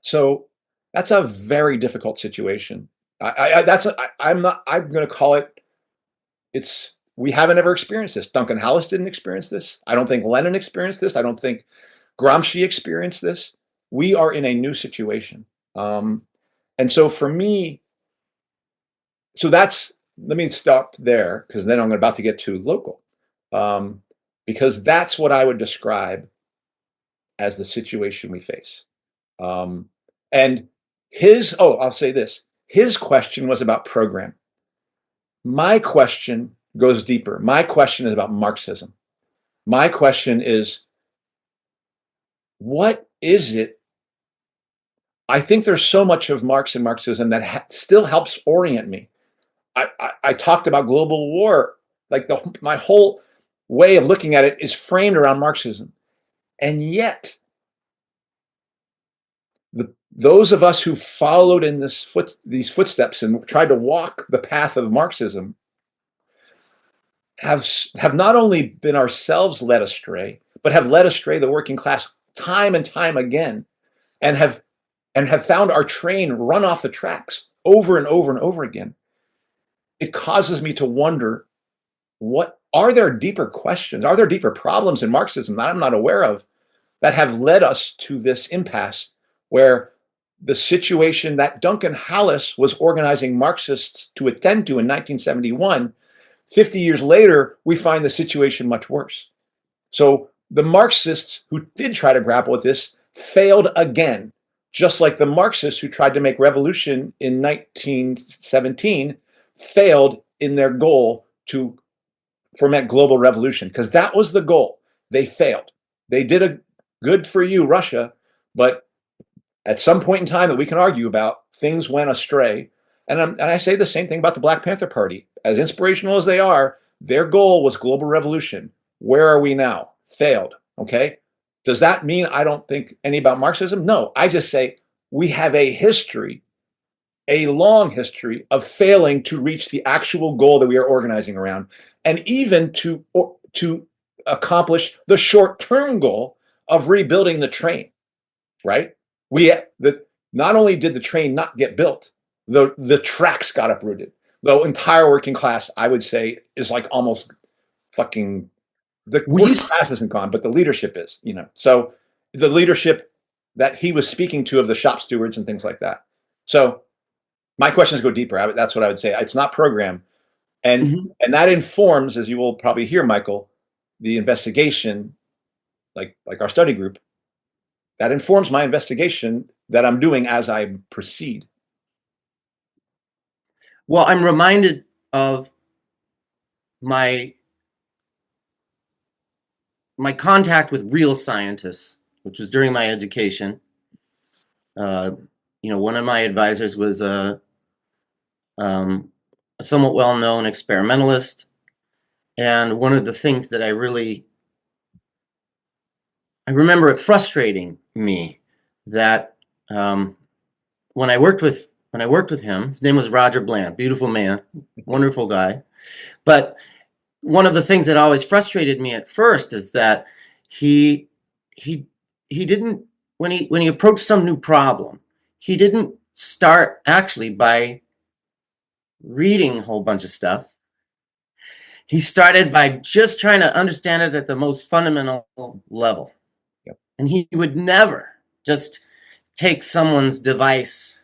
so that's a very difficult situation. I'm not. I'm going to call it. It's we haven't ever experienced this. Duncan Hallis didn't experience this. I don't think Lenin experienced this. I don't think Gramsci experienced this. We are in a new situation, and so for me, so that's let me stop there because then I'm about to get to local, um, because that's what I would describe as the situation we face. Um, and I'll say this: his question was about program. My question goes deeper. My question is about Marxism. My question is, what is it? I think there's so much of Marx and Marxism that still helps orient me. I talked about global war, like my whole way of looking at it is framed around Marxism. And yet, those of us who followed in these footsteps and tried to walk the path of Marxism have not only been ourselves led astray, but have led astray the working class time and time again, and have found our train run off the tracks over and over and over again. It causes me to wonder, what are there deeper questions? Are there deeper problems in Marxism that I'm not aware of that have led us to this impasse where the situation that Duncan Hallis was organizing Marxists to attend to in 1971, 50 years later, we find the situation much worse. So the Marxists who did try to grapple with this failed again, just like the Marxists who tried to make revolution in 1917 failed in their goal to foment global revolution, because that was the goal. They failed. They did a good for you, Russia, but at some point in time that we can argue about, things went astray. And I say the same thing about the Black Panther Party. As inspirational as they are, their goal was global revolution. Where are we now? Failed. Okay. Does that mean I don't think any about Marxism? No. I just say we have a long history of failing to reach the actual goal that we are organizing around, and even to accomplish the short-term goal of rebuilding the train. Right? Not only did the train not get built, the tracks got uprooted. The entire working class, I would say, is like almost fucking. The
Will you?
working class isn't gone, but the leadership is. So the leadership that he was speaking to of the shop stewards and things like that. So my questions go deeper. That's what I would say. It's not program, and
Mhm.
and that informs, as you will probably hear, Michael, the investigation, like our study group, that informs my investigation that I'm doing as I proceed.
Well, I'm reminded of my my contact with real scientists, which was during my education. one of my advisors was a somewhat well-known experimentalist, and one of the things that I remember it frustrating me that when I worked with him, his name was Roger Bland, beautiful man, wonderful guy. But one of the things that always frustrated me at first is that he he he didn't when he approached some new problem, he didn't start actually by reading a whole bunch of stuff. He started by just trying to understand it at the most fundamental level.
Yep.
And he would never just take someone's device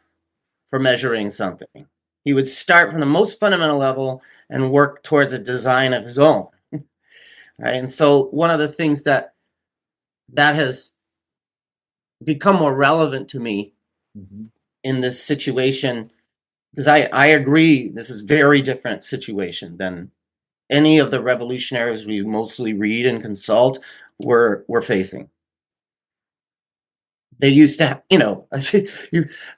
for measuring something. He would start from the most fundamental level and work towards a design of his own. Right. And so one of the things that has become more relevant to me
Mm-hmm.
in this situation, because I agree this is a very different situation than any of the revolutionaries we mostly read and consult were facing. They used to have,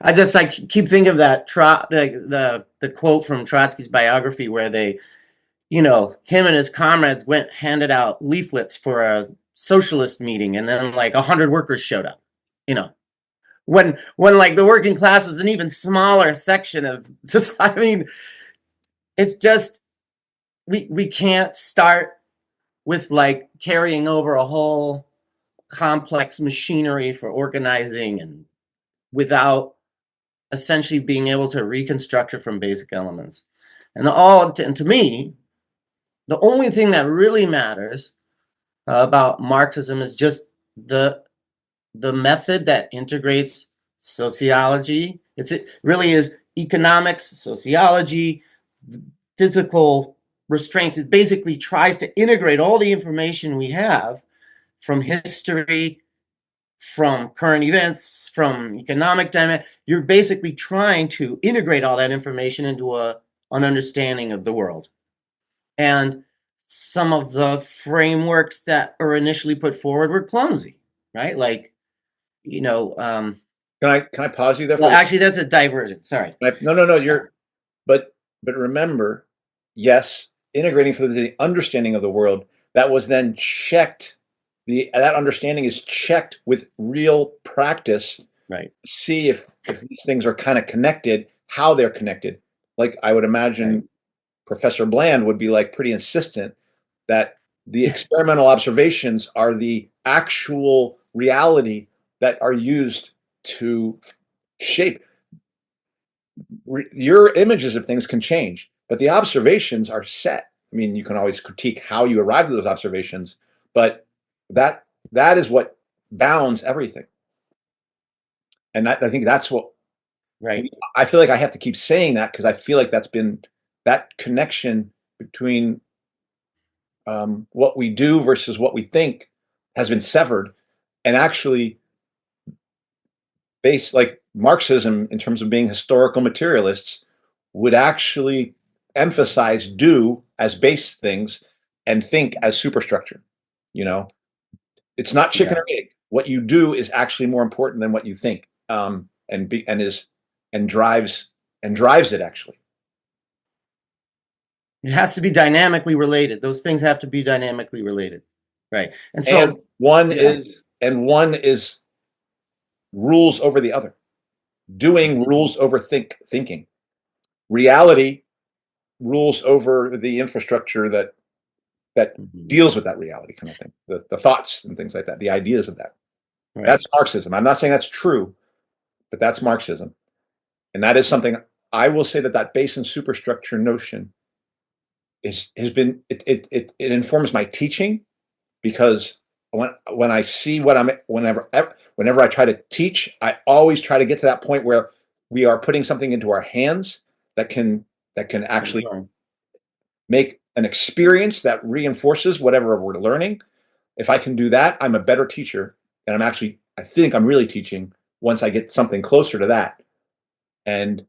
I just like keep thinking of that the quote from Trotsky's biography where him and his comrades went handed out leaflets for a socialist meeting, and then like 100 workers showed up. You know, when like the working class was an even smaller section of society. I mean, it's just we can't start with like carrying over a whole complex machinery for organizing and without essentially being able to reconstruct it from basic elements. And to me, the only thing that really matters about Marxism is just the method that integrates sociology. It really is economics, sociology, physical restraints. It basically tries to integrate all the information we have from history, from current events, from economic dynamics. You're basically trying to integrate all that information into an understanding of the world. And some of the frameworks that are initially put forward were clumsy, right? Like,
Can I pause you there for
well,
a
actually, that's a diversion. Sorry.
no, you're but remember, yes, integrating for the understanding of the world, that was then checked. That understanding is checked with real practice.
Right.
See if these things are kind of connected, how they're connected. Like I would
Right.
imagine Professor Bland would be like pretty insistent that the experimental observations are the actual reality that are used to shape. Your images of things can change, but the observations are set. I mean, you can always critique how you arrived at those observations, but that is what bounds everything. And I think that's what
Right.
I feel like I have to keep saying that because I feel like that's been that connection between what we do versus what we think has been severed, and actually based like Marxism in terms of being historical materialists would actually emphasize do as base things and think as superstructure. You know, it's not chicken
Yeah.
or egg. What you do is actually more important than what you think, and drives it actually.
It has to be dynamically related. Those things have to be dynamically related. Right. And
And
so, yeah.
one is rules over the other. Doing rules over thinking. Reality rules over the infrastructure that
Mhm.
deals with that reality kind of thing, the thoughts and things like that, the ideas of that.
Right.
That's Marxism. I'm not saying that's true, but that's Marxism. And that is something I will say that base and superstructure notion has been, it informs my teaching because when I see what whenever I try to teach, I always try to get to that point where we are putting something into our hands that can actually
Confirm.
make an experience that reinforces whatever we're learning. If I can do that, I'm a better teacher. And I think I'm really teaching once I get something closer to that. And,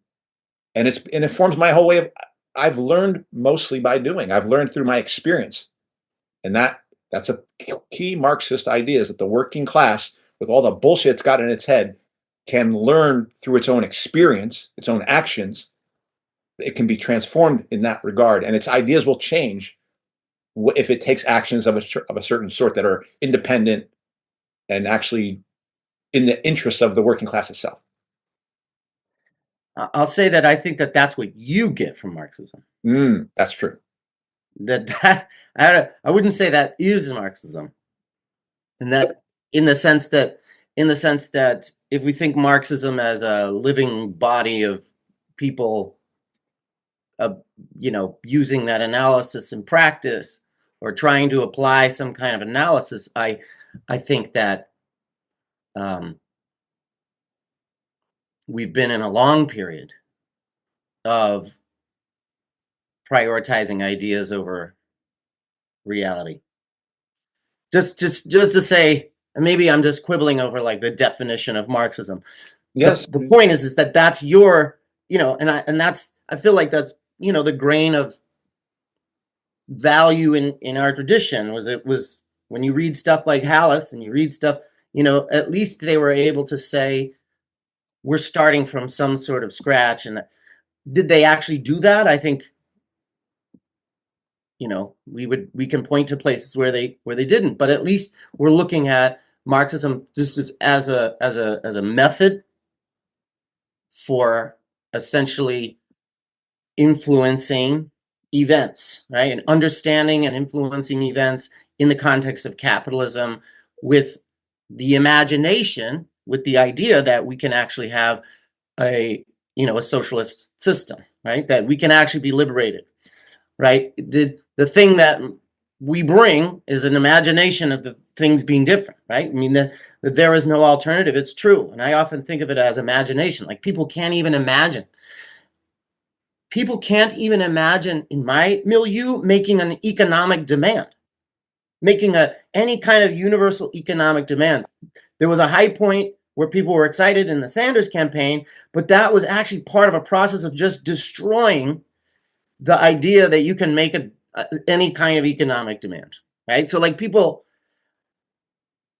it informs my whole way of, I've learned mostly by doing, I've learned through my experience. And that's a key Marxist idea is that the working class with all the bullshit it's got in its head can learn through its own experience, its own actions, it can be transformed in that regard, and its ideas will change if it takes actions of a certain sort that are independent and actually in the interest of the working class itself.
I'll say that I think that that's what you get from Marxism.
That's true.
That I wouldn't say that is Marxism, and that in the sense that if we think Marxism as a living body of people, uh, using that analysis in practice or trying to apply some kind of analysis, I think that um, we've been in a long period of prioritizing ideas over reality. Just to say, and maybe I'm just quibbling over like the definition of Marxism.
Yes.
The point is that that's your, and that's, I feel like that's, the grain of value in our tradition was when you read stuff like Hallis and you read stuff, at least they were able to say we're starting from some sort of scratch. And did they actually do that? I think, we can point to places where they didn't, but at least we're looking at Marxism just as a method for essentially influencing events, right? And understanding and influencing events in the context of capitalism with the imagination, with the idea that we can actually have a socialist system, right? That we can actually be liberated, right? The thing that we bring is an imagination of the things being different, right? I mean, that there is no alternative. It's true. And I often think of it as imagination. Like people can't even imagine. People can't even imagine in my milieu making an economic demand, making any kind of universal economic demand. There was a high point where people were excited in the Sanders campaign, but that was actually part of a process of just destroying the idea that you can make any kind of economic demand, right? So like people,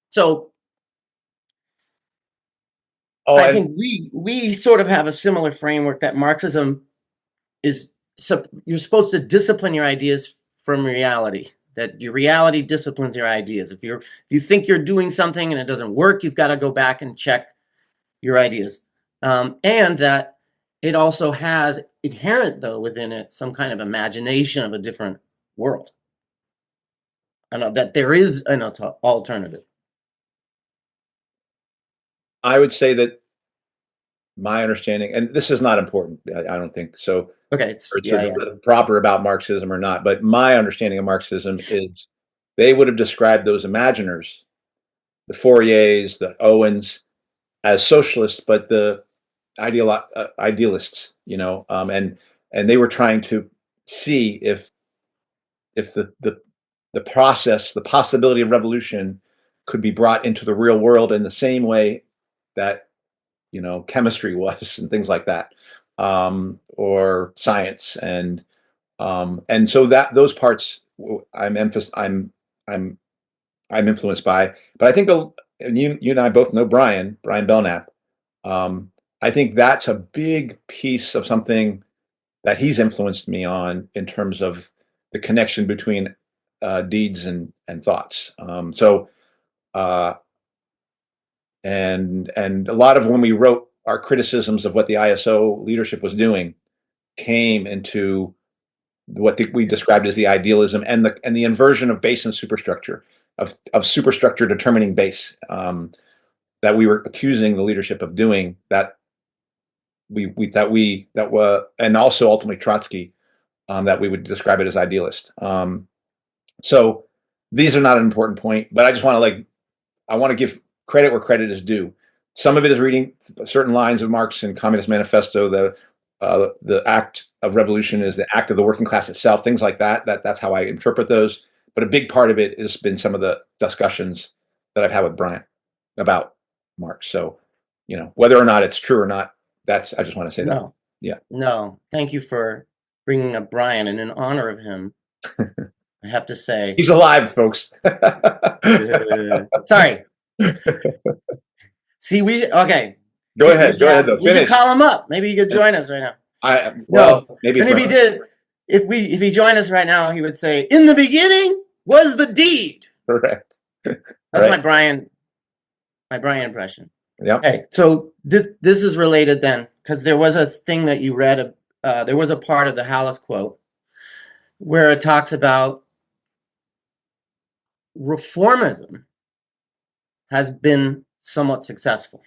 so
Oh,
I
and
think we sort of have a similar framework that Marxism is. So you're supposed to discipline your ideas from reality. That your reality disciplines your ideas. If you think you're doing something and it doesn't work, you've got to go back and check your ideas, and that it also has inherent though within it some kind of imagination of a different world. I know that there is an alternative.
I would say that my understanding, and this is not important, I don't think so,
Okay,
or
yeah,
to
yeah.
the proper about Marxism or not, but my understanding of Marxism is they would have described those imaginers, the Fouriers, the Owens, as socialists, but the idealists, and they were trying to see if the process, the possibility of revolution, could be brought into the real world in the same way that chemistry was and things like that, or science, and so that those parts I'm I'm influenced by, but I think and you and I both know Brian Belknap. I think that's a big piece of something that he's influenced me on in terms of the connection between deeds and thoughts. Uh, and a lot of when we wrote our criticisms of what the ISO leadership was doing came into what we described as the idealism and the inversion of base and superstructure, of superstructure determining base, that we were accusing the leadership of doing, that that were, and also ultimately Trotsky, that we would describe it as idealist. So these are not an important point, but I just want to I want to give credit where credit is due. Some of it is reading certain lines of Marx and Communist Manifesto. The act of revolution is the act of the working class itself. Things like that. That's how I interpret those. But a big part of it has been some of the discussions that I've had with Brian about Marx. So, whether or not it's true or not, I just want to say that.
No,
Yeah,
no. Thank you for bringing up Brian, and in honor of him, I have to say,
he's alive, folks.
sorry. See, okay.
Go ahead. Go ahead though.
We could
Finish.
call him up. Maybe he could join us right now.
Well,
No,
maybe
and if he
for
did, if he joined us right now, he would say, "In the beginning was the deed."
correct.
That's
Right.
my Brian impression.
Yep.
Hey, so this is related then, because there was a thing that you read. There was a part of the Hallis quote where it talks about reformism has been somewhat successful,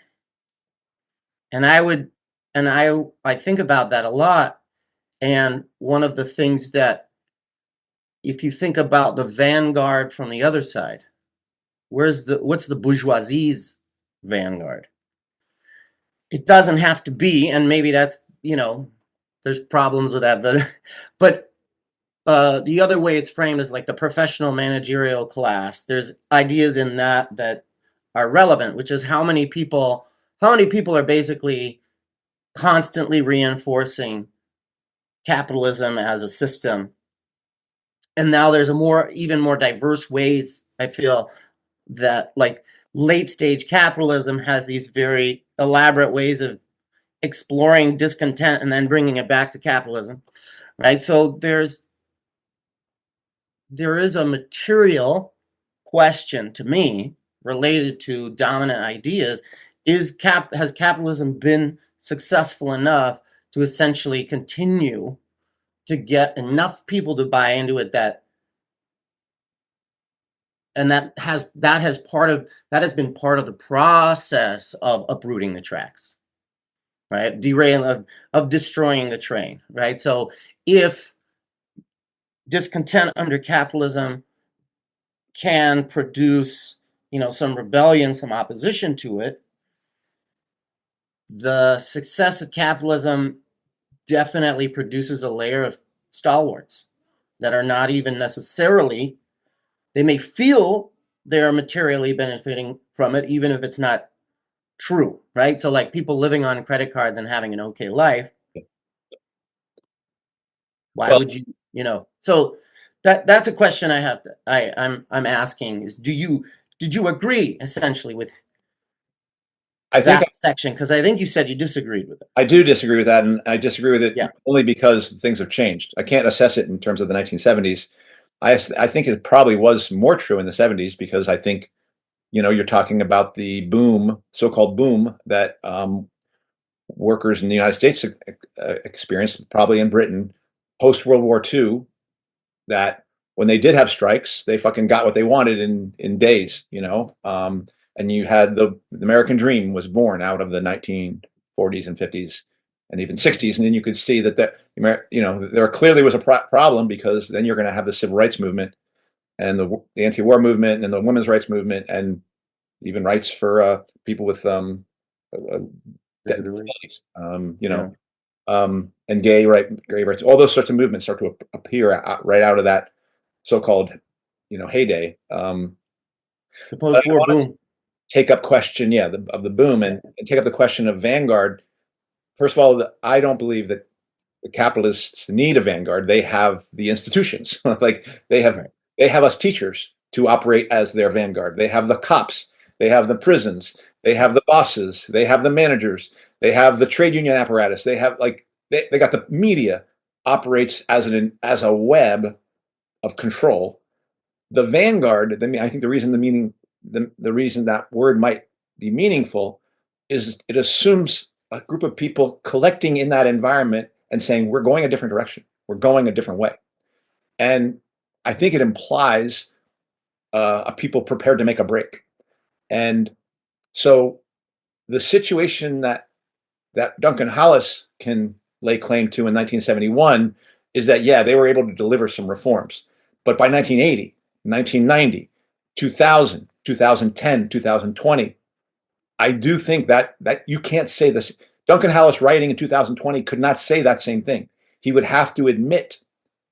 and I think about that a lot. And one of the things that, if you think about the vanguard from the other side, what's the bourgeoisie's vanguard? It doesn't have to be, and maybe that's, there's problems with that, but the other way it's framed is like the professional managerial class. There's ideas in that are relevant, which is how many people are basically constantly reinforcing capitalism as a system. And now there's even more diverse ways, I feel, that like late stage capitalism has these very elaborate ways of exploring discontent and then bringing it back to capitalism, right? So there is a material question to me related to dominant ideas. Has capitalism been successful enough to essentially continue to get enough people to buy into it, and that has been part of the process of uprooting the tracks, right? Derailing of destroying the train, right? So if discontent under capitalism can produce, some rebellion, some opposition to it, the success of capitalism definitely produces a layer of stalwarts that are not even necessarily, they may feel they're materially benefiting from it, even if it's not true, right? So like people living on credit cards and having an okay life, why
Well,
would so that's a question I have to I'm asking is, did you agree essentially with
I think
that section? Because I think you said you disagreed with it.
I do disagree with that, and I disagree with it
Yeah.
only because things have changed. I can't assess it in terms of the 1970s. I think it probably was more true in the 70s because I think, you're talking about the boom, so-called boom, that workers in the United States experienced, probably in Britain, post World War II, that when they did have strikes, they fucking got what they wanted in days, and you had the American dream was born out of the 1940s and 50s and even 60s, and then you could see that there clearly was a problem because then you're going to have the civil rights movement and the anti-war movement and the women's rights movement and even rights for people with uh,
Disability.
disabilities,
Yeah.
and gay rights. All those sorts of movements start to appear right out of that so-called, heyday.
The
But I
post-war
want to
boom.
take up question, yeah, of the boom,
Yeah.
and take up the question of vanguard. First of all, I don't believe that the capitalists need a vanguard. They have the institutions. Like
Right.
they have us teachers to operate as their vanguard. They have the cops. They have the prisons. They have the bosses. They have the managers. They have the trade union apparatus. They have they got the media operates as a web of control. The vanguard. I think the reason that word might be meaningful is it assumes a group of people collecting in that environment and saying we're going a different direction, we're going a different way, and I think it implies a people prepared to make a break. And so the situation that Duncan Hollis can lay claim to in 1971 is that, yeah, they were able to deliver some reforms, but by 1980, 1990, 2000, 2010, 2020, I do think that you can't say this. Duncan Hollis writing in 2020 could not say that same thing. He would have to admit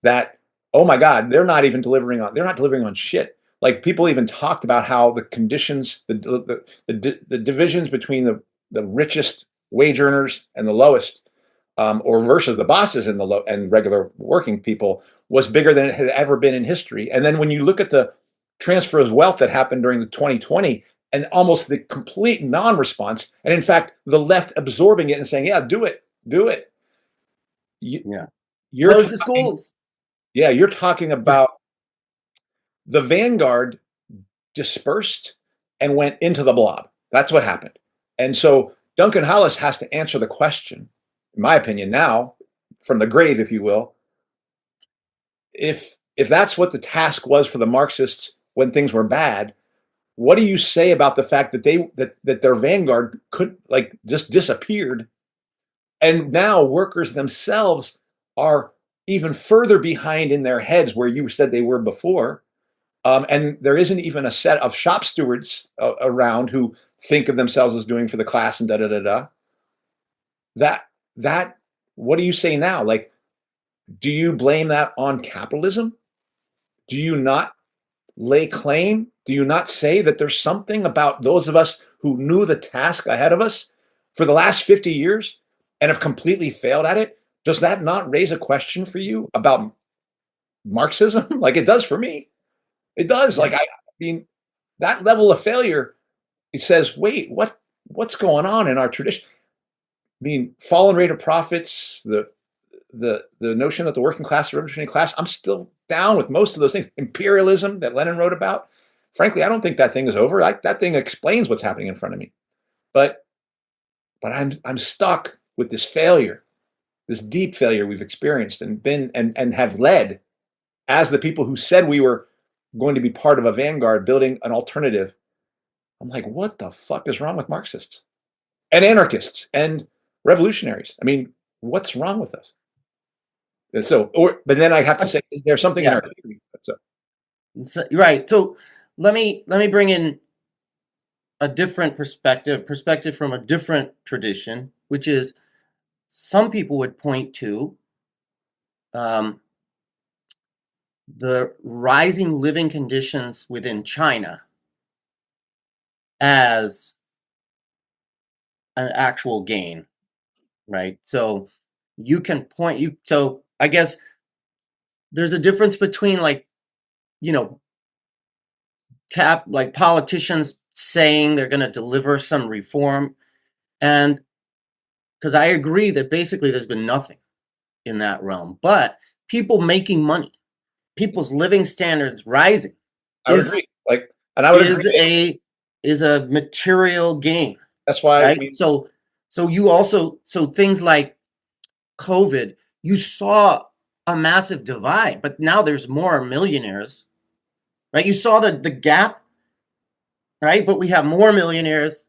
that, oh my God, they're not delivering on shit. Like people even talked about how the conditions, the divisions between the richest wage earners and the lowest, or versus the bosses and the low and regular working people, was bigger than it had ever been in history. And then when you look at the transfer of wealth that happened during the 2020, and almost the complete non-response, and in fact, the left absorbing it and saying, "Yeah, do it, do it." You,
Yeah.
you're
Close the
talking,
schools.
yeah, you're talking about the vanguard dispersed and went into the blob. That's what happened. And so Duncan Hollis has to answer the question, in my opinion, now from the grave, if you will, if that's what the task was for the Marxists when things were bad, what do you say about the fact that that their vanguard could like just disappeared, and now workers themselves are even further behind in their heads where you said they were before, and there isn't even a set of shop stewards around who think of themselves as doing for the class and da da da da. That that what do you say now? Like, do you blame that on capitalism? Do you not lay claim? Do you not say that there's something about those of us who knew the task ahead of us for the last 50 years and have completely failed at it? Does that not raise a question for you about Marxism? Like it does for me. It does.
Yeah.
Like I mean, that level of failure, it says, wait, what's going on in our tradition? I mean, fallen rate of profits, the notion that the working class, the revolutionary class, I'm still down with most of those things. Imperialism that Lenin wrote about. Frankly, I don't think that thing is over. That thing explains what's happening in front of me. But I'm stuck with this failure, this deep failure we've experienced and been and have led as the people who said we were going to be part of a vanguard building an alternative. I'm like, what the fuck is wrong with Marxists and anarchists and revolutionaries? I mean, what's wrong with us? And so, but then I have to say, is there something in
Yeah.
our theory? So,
Right. So let me bring in a different perspective from a different tradition, which is some people would point to um, the rising living conditions within China as an actual gain, right? So you can point you. So I guess there's a difference between you know like politicians saying they're going to deliver some reform, and because I agree that basically there's been nothing in that realm, but people making money, people's living standards rising
I would
is
agree. Like, and I would agree.
is a is a material gain,
That's why
right? So you also, so things like COVID, you saw a massive divide, but now there's more millionaires, right? You saw the gap, right? But we have more millionaires,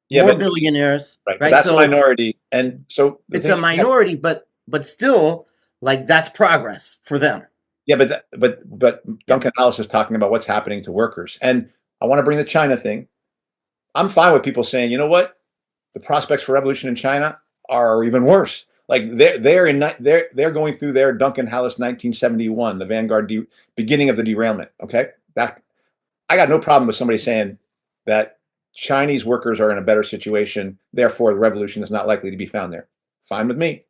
yeah,
more
but
billionaires,
right, but
right?
that's a
So
minority. And so the
it's
thing,
a minority, but still, like that's progress for them.
yeah, but
Yeah,
Duncan Hollis is talking about what's happening to workers, and I want to bring the China thing. I'm fine with people saying, you know what, the prospects for revolution in China are even worse. Like they're going through their Duncan Hollis 1971, the Vanguard beginning of the derailment. Okay, that I got no problem with somebody saying that Chinese workers are in a better situation, therefore the revolution is not likely to be found there. Fine with me.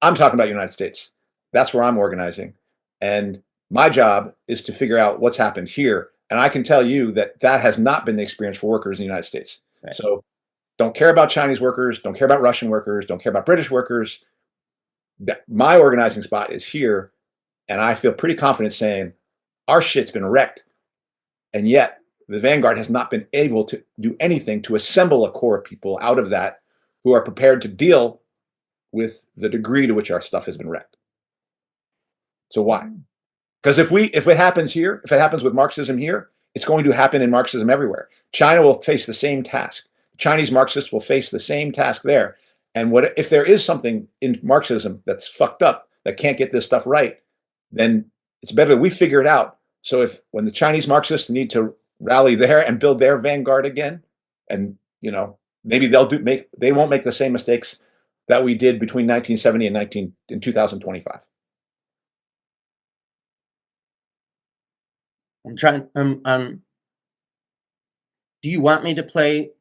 I'm talking about the United States. That's where I'm organizing. And my job is to figure out what's happened here. And I can tell you that that has not been the experience for workers in the United States.
right.
So don't care about Chinese workers, don't care about Russian workers, don't care about British workers. My organizing spot is here. And I feel pretty confident saying our shit's been wrecked. And yet the Vanguard has not been able to do anything to assemble a core of people out of that who are prepared to deal with the degree to which our stuff has been wrecked. So why? Because if it happens here, if it happens with Marxism here, it's going to happen in Marxism everywhere. China will face the same task. Chinese Marxists will face the same task there. And what if there is something in Marxism that's fucked up, that can't get this stuff right, then it's better that we figure it out. So if when the Chinese Marxists need to rally there and build their vanguard again, and maybe they won't make the same mistakes that we did between 1970 and 2025.
I'm trying. Do you want me to play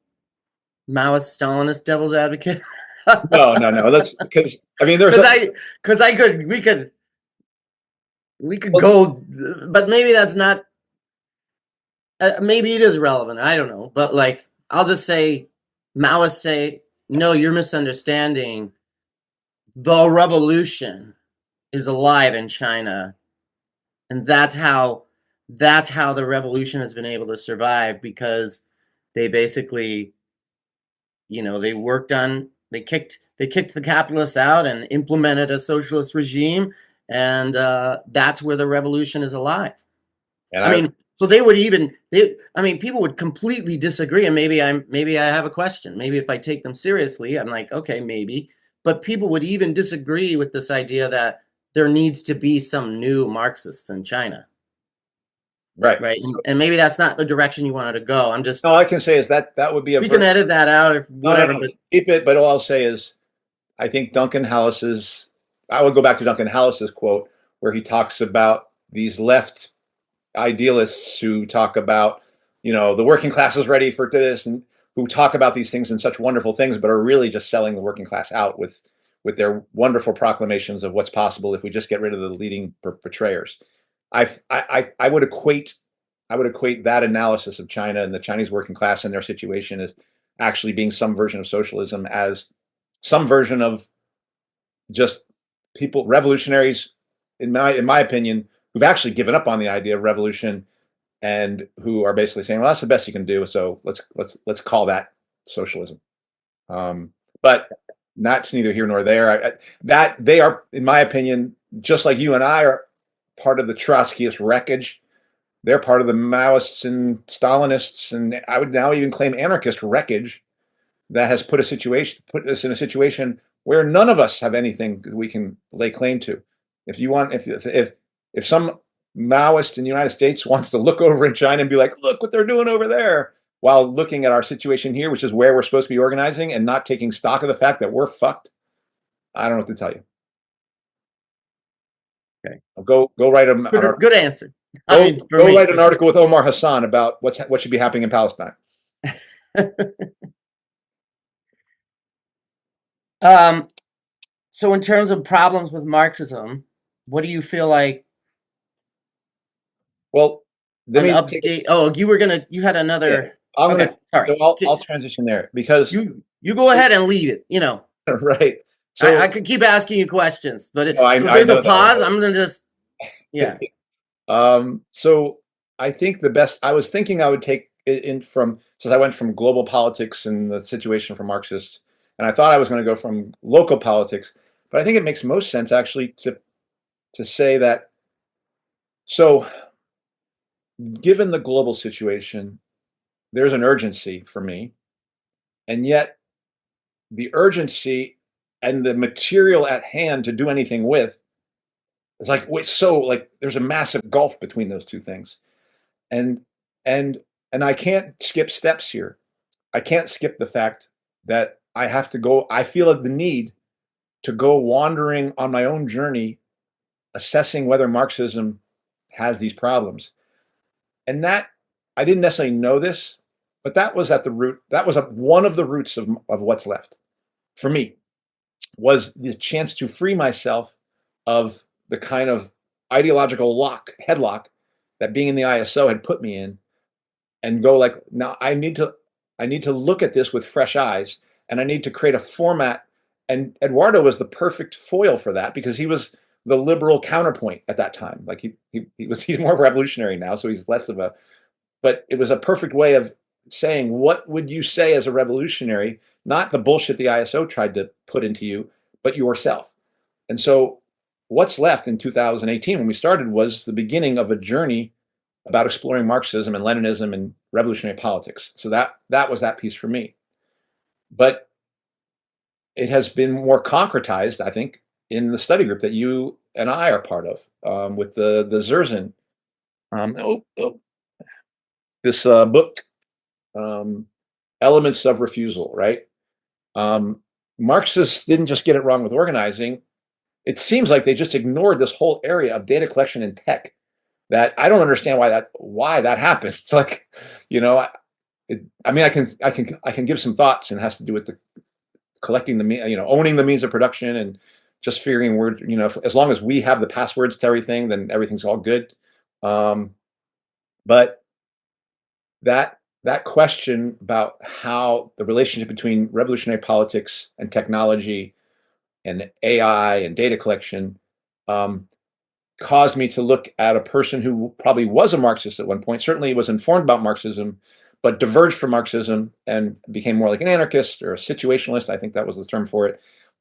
Maoist Stalinist devil's advocate?
No, no, no. That's because I mean, there's
Because
a
I, because I could, we could
well,
go, but maybe that's not. maybe it is relevant. I don't know, but like I'll just say, Maoists say, no, you're misunderstanding. The revolution is alive in China, and that's how the revolution has been able to survive because they basically, they kicked the capitalists out and implemented a socialist regime, and that's where the revolution is alive.
And
I mean, so I mean, people would completely disagree, and maybe I have a question. Maybe if I take them seriously, I'm like, okay, maybe. But people would even disagree with this idea that there needs to be some new Marxists in China,
right.
right? And maybe that's not the direction you wanted to go. I'm just
All I can say is that would be a
we can edit that out if
no, no,
whatever.
no.
But
Keep it. But all I'll say is I think Duncan Hallis's. I would go back to Duncan Hallis's quote where he talks about these left idealists who talk about, the working class is ready for this, and who talk about these things and such wonderful things, but are really just selling the working class out with their wonderful proclamations of what's possible if we just get rid of the leading portrayers. I would equate that analysis of China and the Chinese working class and their situation as actually being some version of socialism, as some version of just people, revolutionaries, in my opinion, who've actually given up on the idea of revolution and who are basically saying, well, that's the best you can do, so let's call that socialism. But that's neither here nor there. That they are, in my opinion, just like you and I are part of the Trotskyist wreckage. They're part of the Maoists and Stalinists, and I would now even claim anarchist wreckage that has put us in a situation where none of us have anything we can lay claim to. If you want, if some Maoist in the United States wants to look over in China and be like, look what they're doing over there, while looking at our situation here, which is where we're supposed to be organizing, and not taking stock of the fact that we're fucked, I don't know what to tell you.
okay,
Go write
good answer. I
go
mean, for
go
me.
write an article with Omar Hassan about what should be happening in Palestine.
um, so in terms of problems with Marxism, what do you feel like
Well, let
an
me take
update? Oh, you had
yeah.
another.
I'm
Okay,
gonna
sorry.
so I'll transition there because
You go ahead and lead it.
right.
I
So
could keep asking you questions, but
no,
so if
I
there's a
know that
pause, I'm
already.
gonna just yeah.
So I think the best I was thinking I would take it in from since I went from global politics and the situation for Marxists, and I thought I was going to go from local politics, but I think it makes most sense actually to say that so given the global situation, there's an urgency for me, and yet the urgency and the material at hand to do anything with is like wait, so like there's a massive gulf between those two things. And and and I can't skip steps here. I can't skip the fact that I have to go I feel the need to go wandering on my own journey assessing whether Marxism has these problems. And that I didn't necessarily know this, but that was at the root that was one of the roots of what's left for me was the chance to free myself of the kind of ideological headlock that being in the ISO had put me in and go like, now I need to look at this with fresh eyes and I need to create a format. And Eduardo was the perfect foil for that because he was the liberal counterpoint at that time. Like he's more revolutionary now, so he's less of a, but it was a perfect way of saying, what would you say as a revolutionary, not the bullshit the ISO tried to put into you, but yourself. And so what's left in 2018 when we started was the beginning of a journey about exploring Marxism and Leninism and revolutionary politics. So that was that piece for me. But it has been more concretized, I think, in the study group that you and I are part of, with the Zerzin. This book, um, Elements of Refusal, right? Um, Marxists didn't just get it wrong with organizing. It seems like they just ignored this whole area of data collection and tech. That I don't understand why that happened. Like, you know, I mean, I can give some thoughts, and it has to do with the collecting owning the means of production, and just figuring as long as we have the passwords to everything, then everything's all good. Um, but that question about how the relationship between revolutionary politics and technology and AI and data collection um, caused me to look at a person who probably was a Marxist at one point, certainly was informed about Marxism, but diverged from Marxism and became more like an anarchist or a situationalist. I think that was the term for it.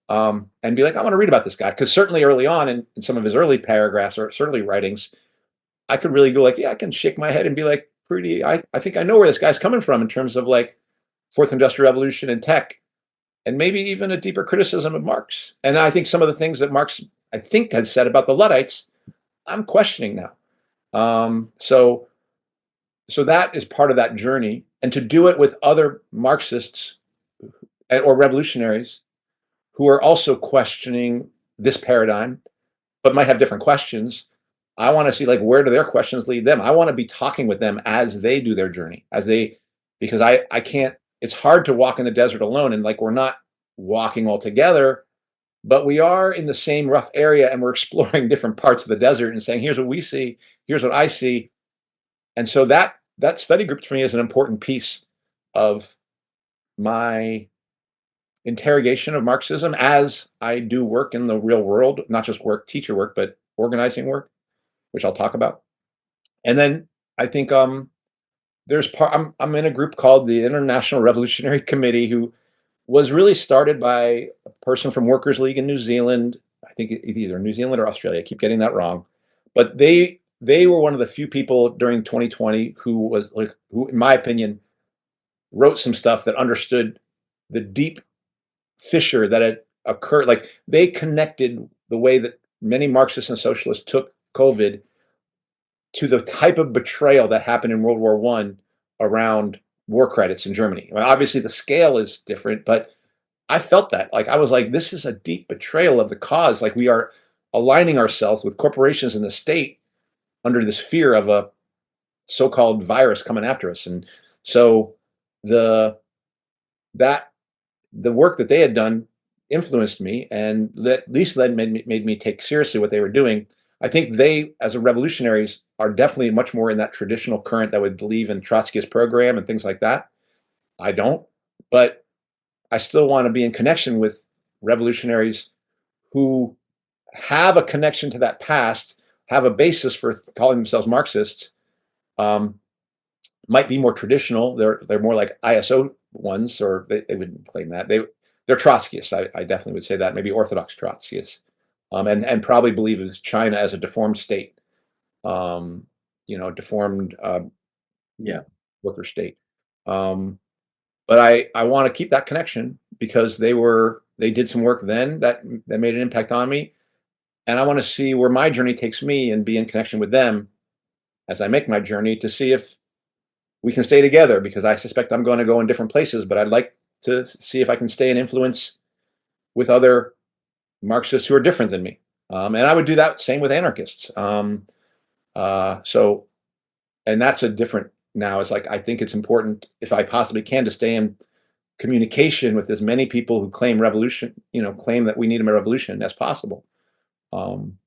And be like, I want to read about this guy. Because certainly early on in some of his early paragraphs or certainly writings, I could really go like, yeah, I can shake my head and be like, I think I know where this guy's coming from in terms of like fourth industrial revolution and tech, and maybe even a deeper criticism of Marx. And I think some of the things that Marx, I think, had said about the Luddites, I'm questioning now. So that is part of that journey, and to do it with other Marxists or revolutionaries who are also questioning this paradigm, but might have different questions. I want to see like where do their questions lead them. I want to be talking with them as they do their journey, because I can't. It's hard to walk in the desert alone, and like we're not walking all together, but we are in the same rough area, and we're exploring different parts of the desert and saying, here's what we see, here's what I see. And so that study group for me is an important piece of my interrogation of Marxism as I do work in the real world, not just work, teacher work, but organizing work, which I'll talk about. And then I think I'm in a group called the International Revolutionary Committee, who was really started by a person from Workers' League in New Zealand. I think either New Zealand or Australia. I keep getting that wrong, but they were one of the few people during 2020 who, in my opinion, wrote some stuff that understood the deep fissure that had occurred. Like they connected the way that many Marxists and socialists took COVID to the type of betrayal that happened in World War One around war credits in Germany. Well, obviously the scale is different, but I felt that. Like I was like, this is a deep betrayal of the cause. Like we are aligning ourselves with corporations and the state under this fear of a so-called virus coming after us. And so the that the work that they had done influenced me, and that at least made me take seriously what they were doing. I think they, as a revolutionaries, are definitely much more in that traditional current that would believe in Trotskyist program and things like that. I don't, but I still want to be in connection with revolutionaries who have a connection to that past, have a basis for calling themselves Marxists, um, might be more traditional. They're more like ISO ones, or they wouldn't claim that. They're Trotskyists. I definitely would say that. Maybe Orthodox Trotskyists, and probably believe it's China as a deformed state, deformed
Yeah.
worker state. But I want to keep that connection because they did some work then that made an impact on me, and I want to see where my journey takes me and be in connection with them as I make my journey to see if we can stay together, because I suspect I'm going to go in different places, but I'd like to see if I can stay in influence with other Marxists who are different than me. And I would do that same with anarchists. So, and that's a different now. It's like, I think it's important, if I possibly can, to stay in communication with as many people who claim revolution, claim that we need a revolution as possible. And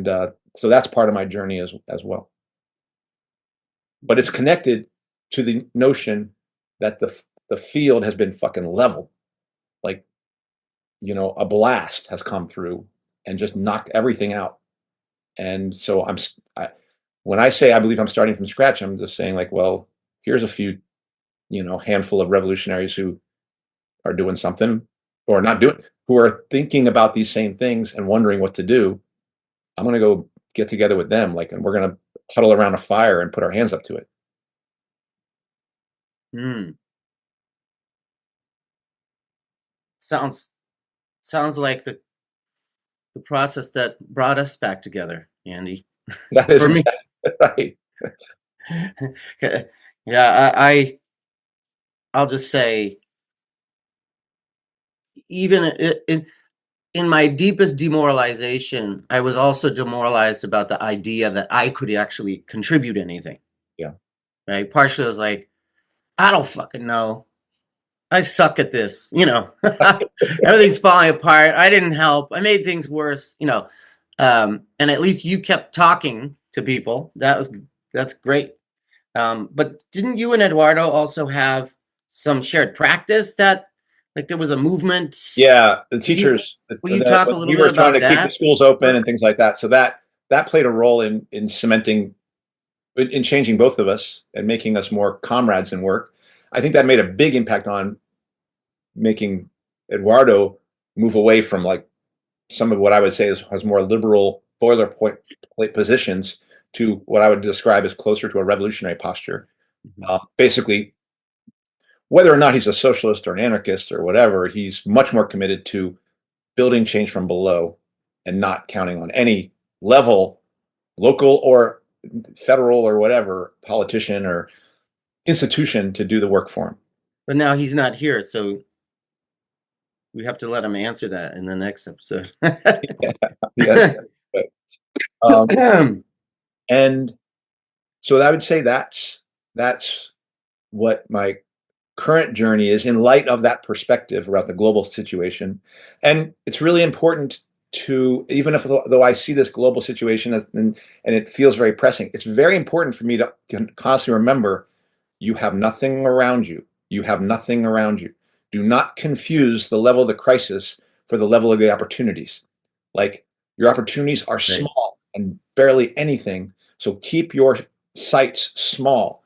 so that's part of my journey as well. But it's connected to the notion that the field has been fucking leveled. Like, a blast has come through and just knocked everything out. And so when I say I believe I'm starting from scratch, I'm just saying like, well, here's a few, handful of revolutionaries who are doing something or not doing, who are thinking about these same things and wondering what to do. I'm going to go get together with them, and we're going to huddle around a fire and put our hands up to it.
Hmm. Sounds like the process that brought us back together, Andy.
That is
For me.
exactly right.
Yeah, I'll just say, even in my deepest demoralization, I was also demoralized about the idea that I could actually contribute anything.
Yeah.
Right? Partially, I was like, I don't fucking know. I suck at this. Everything's falling apart. I didn't help. I made things worse. And at least you kept talking to people. That's great. But didn't you and Eduardo also have some shared practice that, like, there was a movement?
Yeah, the
Will you,
teachers.
will you talk a little
We
bit
were trying
about
to keep the
that
schools open and
work?
things like that. So that played a role in cementing, in changing both of us and making us more comrades in work. I think that made a big impact on making Eduardo move away from like some of what I would say has more liberal boilerplate positions to what I would describe as closer to a revolutionary posture.
Mhm.
Basically, whether or not he's a socialist or an anarchist or whatever, he's much more committed to building change from below and not counting on any level, local or federal or whatever, politician or institution to do the work for him.
But now he's not here, so we have to let him answer that in the next episode.
Yeah, yeah. Um, and so I would say that's what my current journey is in light of that perspective about the global situation. And it's really important to, even if though I see this global situation and it feels very pressing, it's very important for me to constantly remember you have nothing around you. You have nothing around you. Do not confuse the level of the crisis for the level of the opportunities. Like your opportunities are
Right.
small and barely anything. So keep your sights small.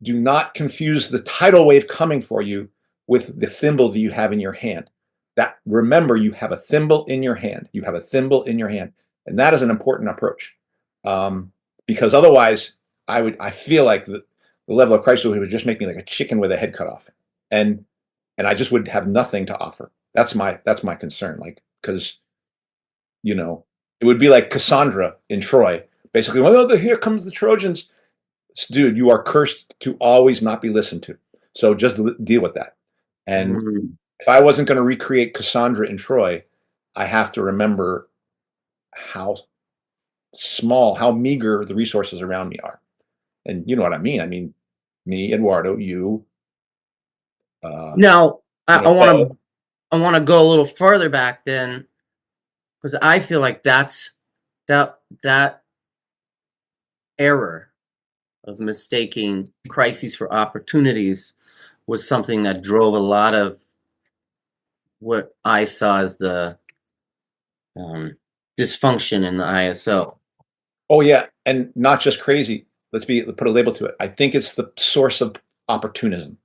Do not confuse the tidal wave coming for you with the thimble that you have in your hand. That remember, you have a thimble in your hand. You have a thimble in your hand, and that is an important approach. Because otherwise, I feel like the level of crisis would just make me like a chicken with a head cut off, and I just would have nothing to offer. That's my concern. Like because it would be like Cassandra in Troy, basically. Well, here comes the Trojans, dude, you are cursed to always not be listened to. So just deal with that. And
Mm.
if I wasn't going to recreate Cassandra in Troy, I have to remember how small, how meager the resources around me are. And you know what I mean? I mean, me, Eduardo, you, uh,
Now, I, I want
Bo.
to I want to go a little further back then, because I feel like that error of mistaking crises for opportunities was something that drove a lot of what I saw as the um, dysfunction in the ISO.
Oh yeah, and not just crazy. Let's put a label to it. I think it's the source of opportunism,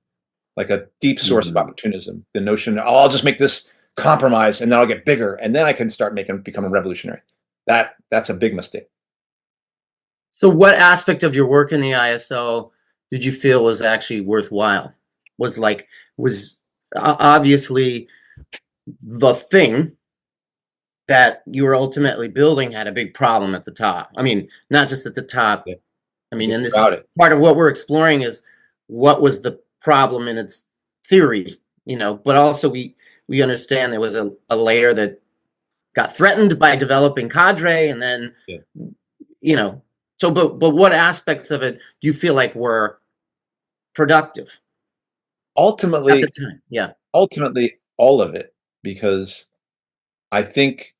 like a deep source of
Mhm.
opportunism. The notion, oh, I'll just make this compromise and then I'll get bigger and then I can start become a revolutionary. That's a big mistake.
So, what aspect of your work in the ISO did you feel was actually worthwhile? Was like was obviously the thing that you were ultimately building had a big problem at the top. I mean, not just at the top.
Yeah,
I
I
mean,
think
and this
about it.
part of what we're exploring is what was the problem in its theory, but also we understand there was a layer that got threatened by developing cadre, and then
Yeah.
you know, so but what aspects of it do you feel like were productive at the
Ultimately,
time? Yeah.
ultimately, all of it, because I think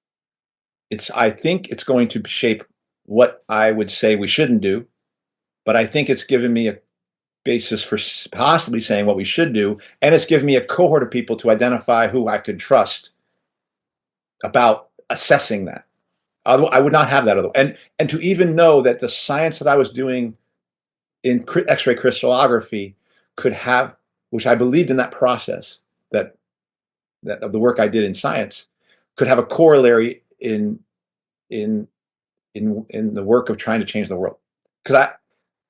I think it's going to shape what I would say we shouldn't do, but I think it's given me a basis for possibly saying what we should do, and it's given me a cohort of people to identify who I could trust about assessing that. I would not have that otherwise. And to even know that the science that I was doing in X-ray crystallography could have, which I believed in that process, that that of the work I did in science, could have a corollary in in the work of trying to change the world. Because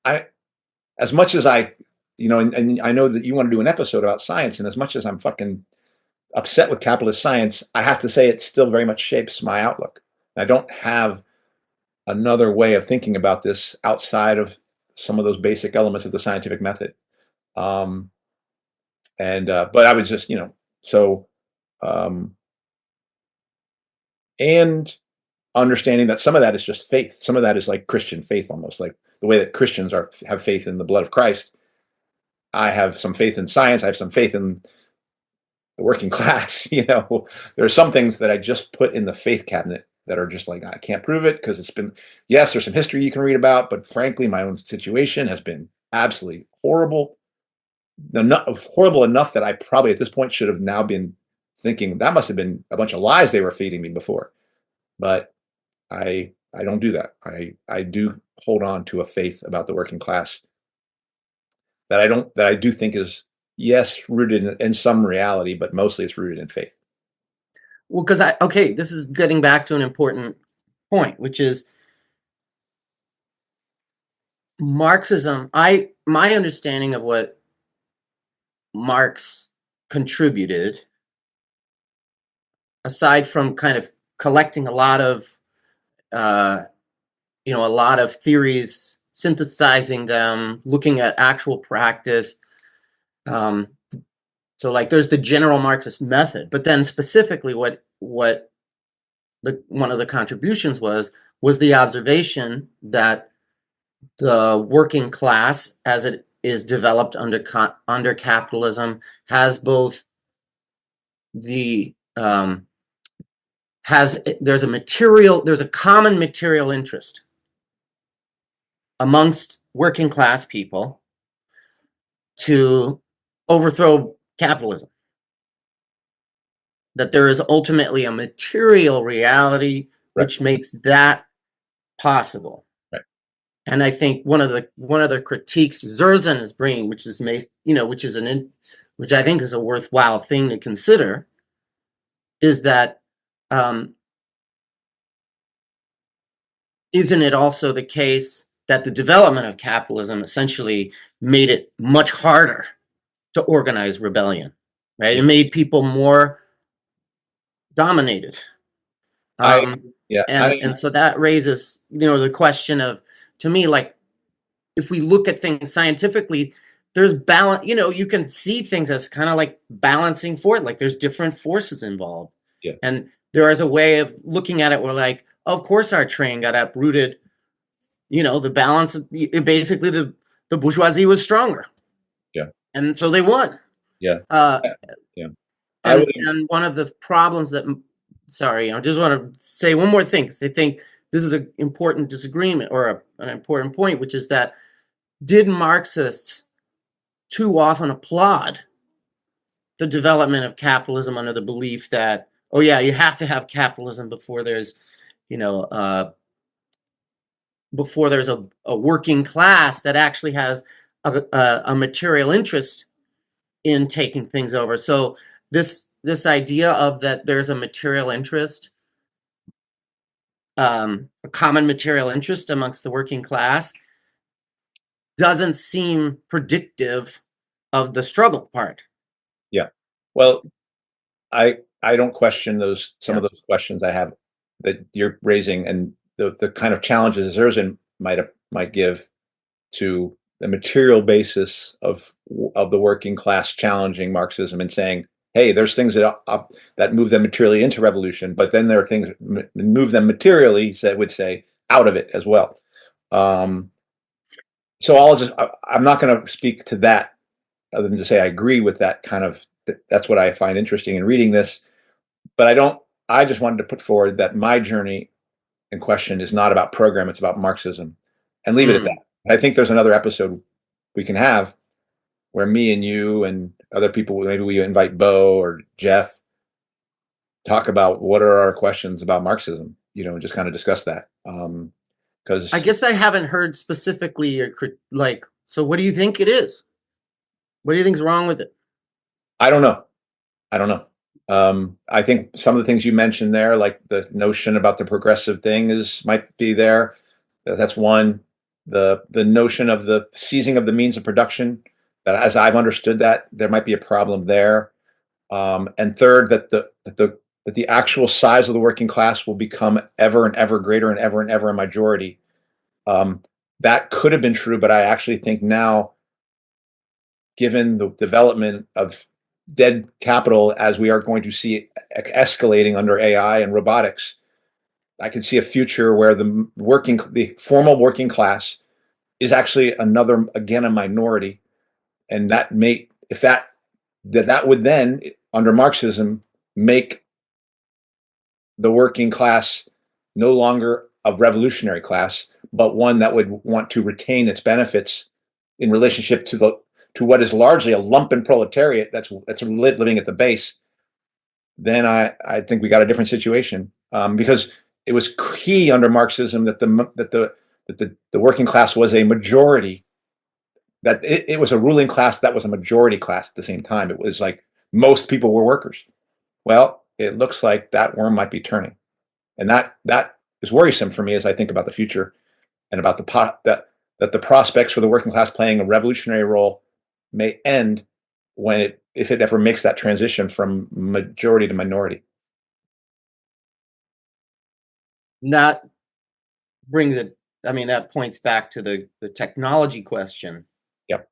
I as much as and I know that you want to do an episode about science, and as much as I'm fucking upset with capitalist science, I have to say it still very much shapes my outlook. I don't have another way of thinking about this outside of some of those basic elements of the scientific method. Um, and but I was just, so um, and understanding that some of that is just faith. Some of that is like Christian faith, almost like the way that Christians have faith in the blood of Christ. I have some faith in science. I have some faith in the working class. There are some things that I just put in the faith cabinet that are just like I can't prove it because it's been, yes, there's some history you can read about, but frankly, my own situation has been absolutely horrible. Not, horrible enough that I probably at this point should have now been thinking that must have been a bunch of lies they were feeding me before. But I don't do that. I do hold on to a faith about the working class that I do think is, yes, rooted in some reality, but mostly it's rooted in faith.
Well, because okay, this is getting back to an important point, which is Marxism. My understanding of what Marx contributed, aside from kind of collecting a lot of uh, a lot of theories, synthesizing them, looking at actual practice. Um, so like there's the general Marxist method, but then specifically what one of the contributions was the observation that the working class, as it is developed under capitalism, has both the there's a common material interest amongst working class people to overthrow capitalism. That there is ultimately a material reality
Right.
which makes that possible.
Right.
And I think one of the critiques Zerzan is bringing, which is which I think is a worthwhile thing to consider, is that um, isn't it also the case that the development of capitalism essentially made it much harder to organize rebellion, right?
Yeah.
It made people more dominated.
I
Um,
yeah.
and so that raises, the question of, to me, like, if we look at things scientifically, there's balance, you can see things as kind of like balancing force, like there's different forces involved.
Yeah.
And there is a way of looking at it where, like, of course our train got uprooted, the balance, basically the bourgeoisie was stronger.
Yeah.
And so they won.
Yeah.
Uh,
Yeah. I would.
and one of the problems that, sorry, I just want to say one more thing, because they think this is an important disagreement or an important point, which is that did Marxists too often applaud the development of capitalism under the belief that, oh yeah, you have to have capitalism before there's, you know, uh, a working class that actually has a material interest in taking things over. So this idea of that there's a material interest, a common material interest amongst the working class, doesn't seem predictive of the struggle part.
Yeah. Well, I don't question some
Yeah.
of those questions I have that you're raising, and the kind of challenges Zerzan might give to the material basis of the working class challenging Marxism and saying, hey, there's things that move them materially into revolution, but then there are things that move them materially, would say, out of it as well. Um, so I'm not going to speak to that other than to say I agree with that kind of, that's what I find interesting in reading this. But I just wanted to put forward that my journey in question is not about program, it's about Marxism, and leave it at that.
Mm.
I think there's another episode we can have where me and you and other people, maybe we invite Bo or Jeff, talk about what are our questions about Marxism, and just kind of discuss that.
I
Because
guess I haven't heard specifically like, so what do you think it is? What do you think's wrong with it?
I don't know. I don't know. I think some of the things you mentioned there, like the notion about the progressive thing, might be there. That's one. The notion of the seizing of the means of production, that as I've understood that, there might be a problem there. And third, that the actual size of the working class will become ever and ever greater and ever a majority. Um, that could have been true, but I actually think now, given the development of dead capital as we are going to see escalating under AI and robotics, I can see a future where the formal working class is actually again, a minority, and that may, if that would then, under Marxism, make the working class no longer a revolutionary class, but one that would want to retain its benefits in relationship to what is largely a lumpen proletariat that's living at the base, then I think we got a different situation, because it was key under Marxism that the working class was a majority, that it was a ruling class that was a majority class at the same time. It was like most people were workers. Well, it looks like that worm might be turning, and that is worrisome for me as I think about the future and about that the prospects for the working class playing a revolutionary role may end when if it ever makes that transition from majority to minority.
That brings it, I mean, that points back to the technology question,
Yep.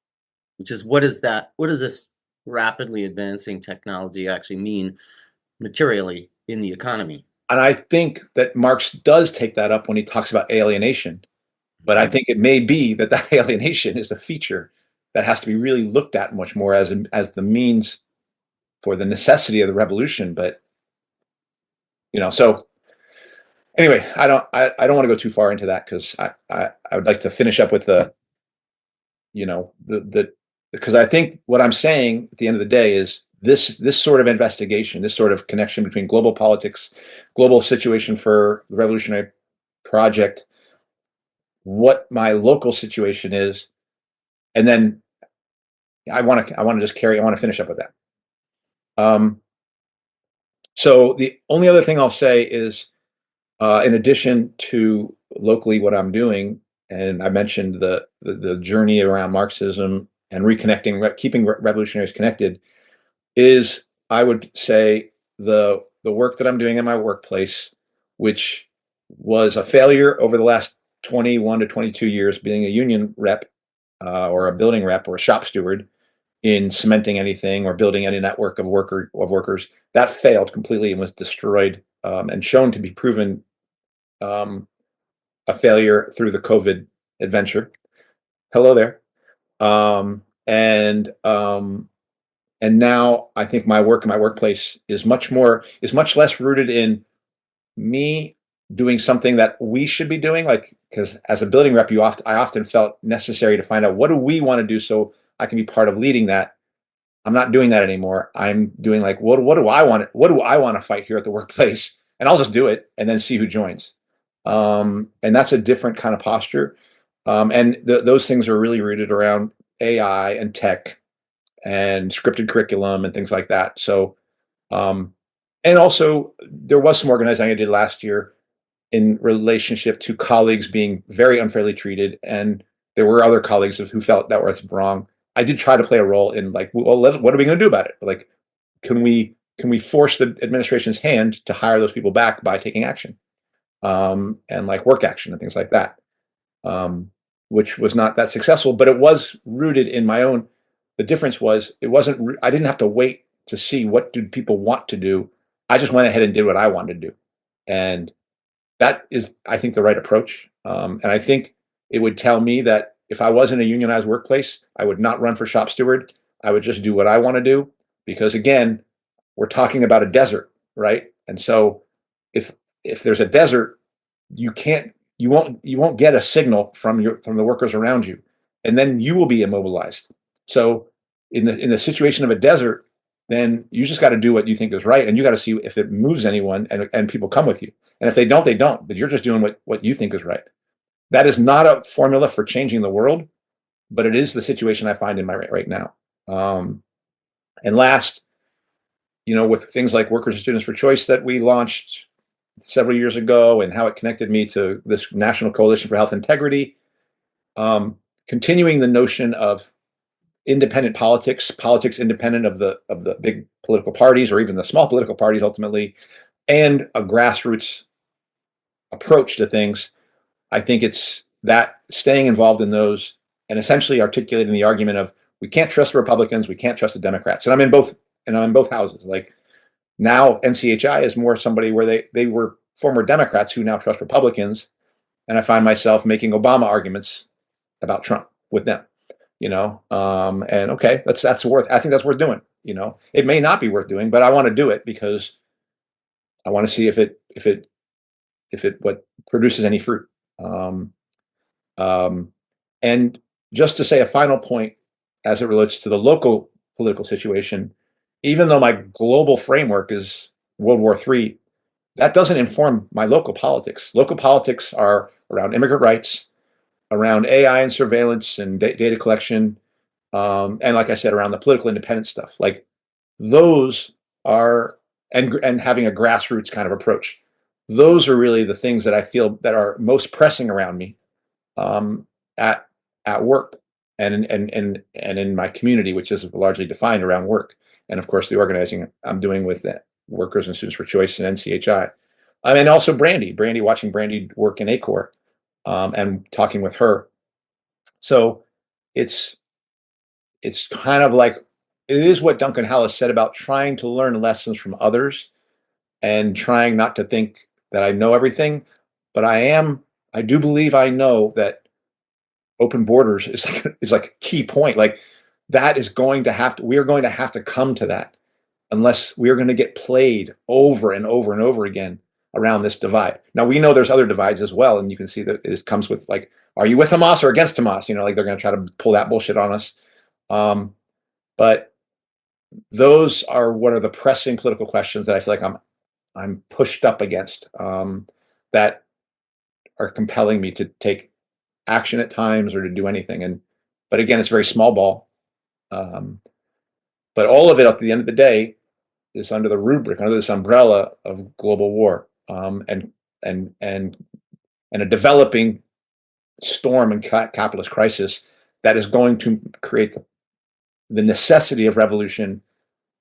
which is what does this rapidly advancing technology actually mean materially in the economy?
And I think that Marx does take that up when he talks about alienation. But I
Mhm.
think it may be that that alienation is a feature that has to be really looked at much more as the means for the necessity of the revolution. But so anyway, I don't want to go too far into that, because I would like to finish up with the because I think what I'm saying at the end of the day is this sort of investigation, this sort of connection between global politics, global situation for the revolutionary project, what my local situation is, and then I want to finish up with that. Um, so the only other thing I'll say is, in addition to locally what I'm doing, and I mentioned the journey around Marxism and reconnecting, keeping revolutionaries connected, is, I would say, the work that I'm doing in my workplace, which was a failure over the last 21 to 22 years, being a union rep, or a building rep or a shop steward, in cementing anything or building any network of workers. That failed completely and was destroyed, and shown to be proven, um, a failure through the COVID adventure. Hello there. Um, and um, and now I think my work in my workplace is much less rooted in me doing something that we should be doing. Like, because as a building rep, I often felt necessary to find out what do we want to do so I can be part of leading that. I'm not doing that anymore. I'm doing like, what do I want? What do I want to fight here at the workplace? And I'll just do it and then see who joins. And that's a different kind of posture. And those things are really rooted around AI and tech and scripted curriculum and things like that. So, um, and also there was some organizing I did last year in relationship to colleagues being very unfairly treated, and there were other colleagues who felt that was wrong. I did try to play a role in, like, well, what are we going to do about it? Like, can we force the administration's hand to hire those people back by taking action, and like work action and things like that, um, which was not that successful, but it was rooted in my own. The difference was it wasn't. I didn't have to wait to see what do people want to do. I just went ahead and did what I wanted to do, and that is, I think, the right approach. And I think it would tell me that if I was in a unionized workplace, I would not run for shop steward. I would just do what I want to do, because again, we're talking about a desert, right? And so if there's a desert, you won't get a signal from the workers around you, and then you will be immobilized. So in the situation of a desert, then you just got to do what you think is right, and you got to see if it moves anyone, and people come with you. And if they don't, they don't. But you're just doing what you think is right. That is not a formula for changing the world, but it is the situation I find in my right now. And last, with things like Workers and Students for Choice that we launched several years ago, and how it connected me to this National Coalition for Health Integrity, continuing the notion of independent politics independent of the big political parties or even the small political parties ultimately, and a grassroots approach to things. I think it's that staying involved in those and essentially articulating the argument of, we can't trust the Republicans, we can't trust the Democrats. And I'm in both houses. Like, now NCHI is more somebody where they were former Democrats who now trust Republicans, and I find myself making Obama arguments about Trump with them. And okay, that's worth. I think that's worth doing. It may not be worth doing, but I want to do it because I want to see if it what produces any fruit. Um, um, and just to say a final point as it relates to the local political situation, even though my global framework is World War III, that doesn't inform my local politics. Local politics are around immigrant rights, around AI and surveillance and data collection, and like I said, around the political independence stuff. Like those are, and having a grassroots kind of approach. Those are really the things that I feel that are most pressing around me, um, at at work and in my community, which is largely defined around work, and of course the organizing I'm doing with the Workers and Students for Choice and NCHI, and also Brandy, watching Brandy work in ACORE, and talking with her. So it's it's kind of like it is what Duncan Hallis said about trying to learn lessons from others and trying not to think that I know everything, but I do believe I know that open borders is like a key point. Like that is going to have to, we are going to have to come to that unless we are going to get played over and over and over again around this divide. Now we know there's other divides as well, and you can see that it comes with like, are you with Hamas or against Hamas? You know, like they're going to try to pull that bullshit on us. Um, but those are what are the pressing political questions that I feel like I'm pushed up against, that are compelling me to take action at times or to do anything. And but again, it's very small ball. Um, but all of it at the end of the day is under the rubric, under this umbrella of global war, and and a developing storm and capitalist crisis that is going to create the necessity of revolution,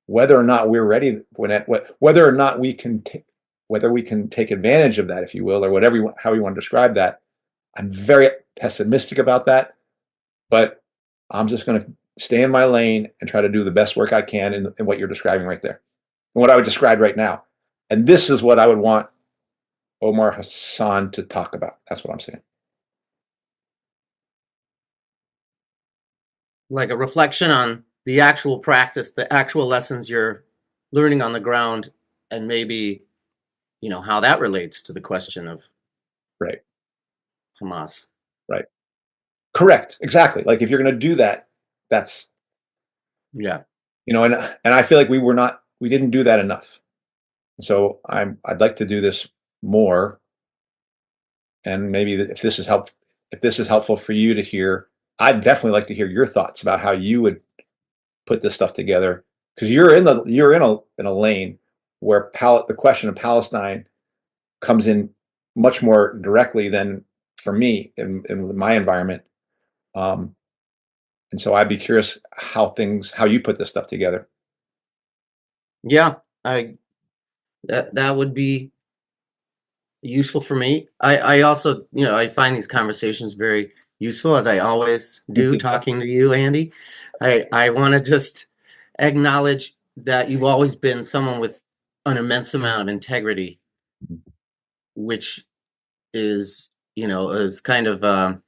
whether or not we're ready when it, whether or not we can whether we can take advantage of that, if you will, or whatever how you want to describe that. I'm very pessimistic about that, but I'm just going to stay in my lane and try to do the best work I can in what you're describing right there, and what I would describe right now. And this is what I would want Omar Hassan to talk about. That's what I'm saying.
Like a reflection on the actual practice, the actual lessons you're learning on the ground, and maybe, how that relates to the question of
Right.
Hamas.
Right. Correct. Exactly. Like if you're going to do that, that's,
Yeah.
and I feel like we didn't do that enough. So I'd like to do this more, and maybe if this is helpful for you to hear, I'd definitely like to hear your thoughts about how you would put this stuff together, because you're in a lane where the question of Palestine comes in much more directly than for me in my environment. Um, and so I'd be curious how you put this stuff together.
Yeah. I that would be useful for me. I also, I find these conversations very useful, as I always do talking to you, Andy. I want to just acknowledge that you've always been someone with an immense amount of integrity, which is kind of, I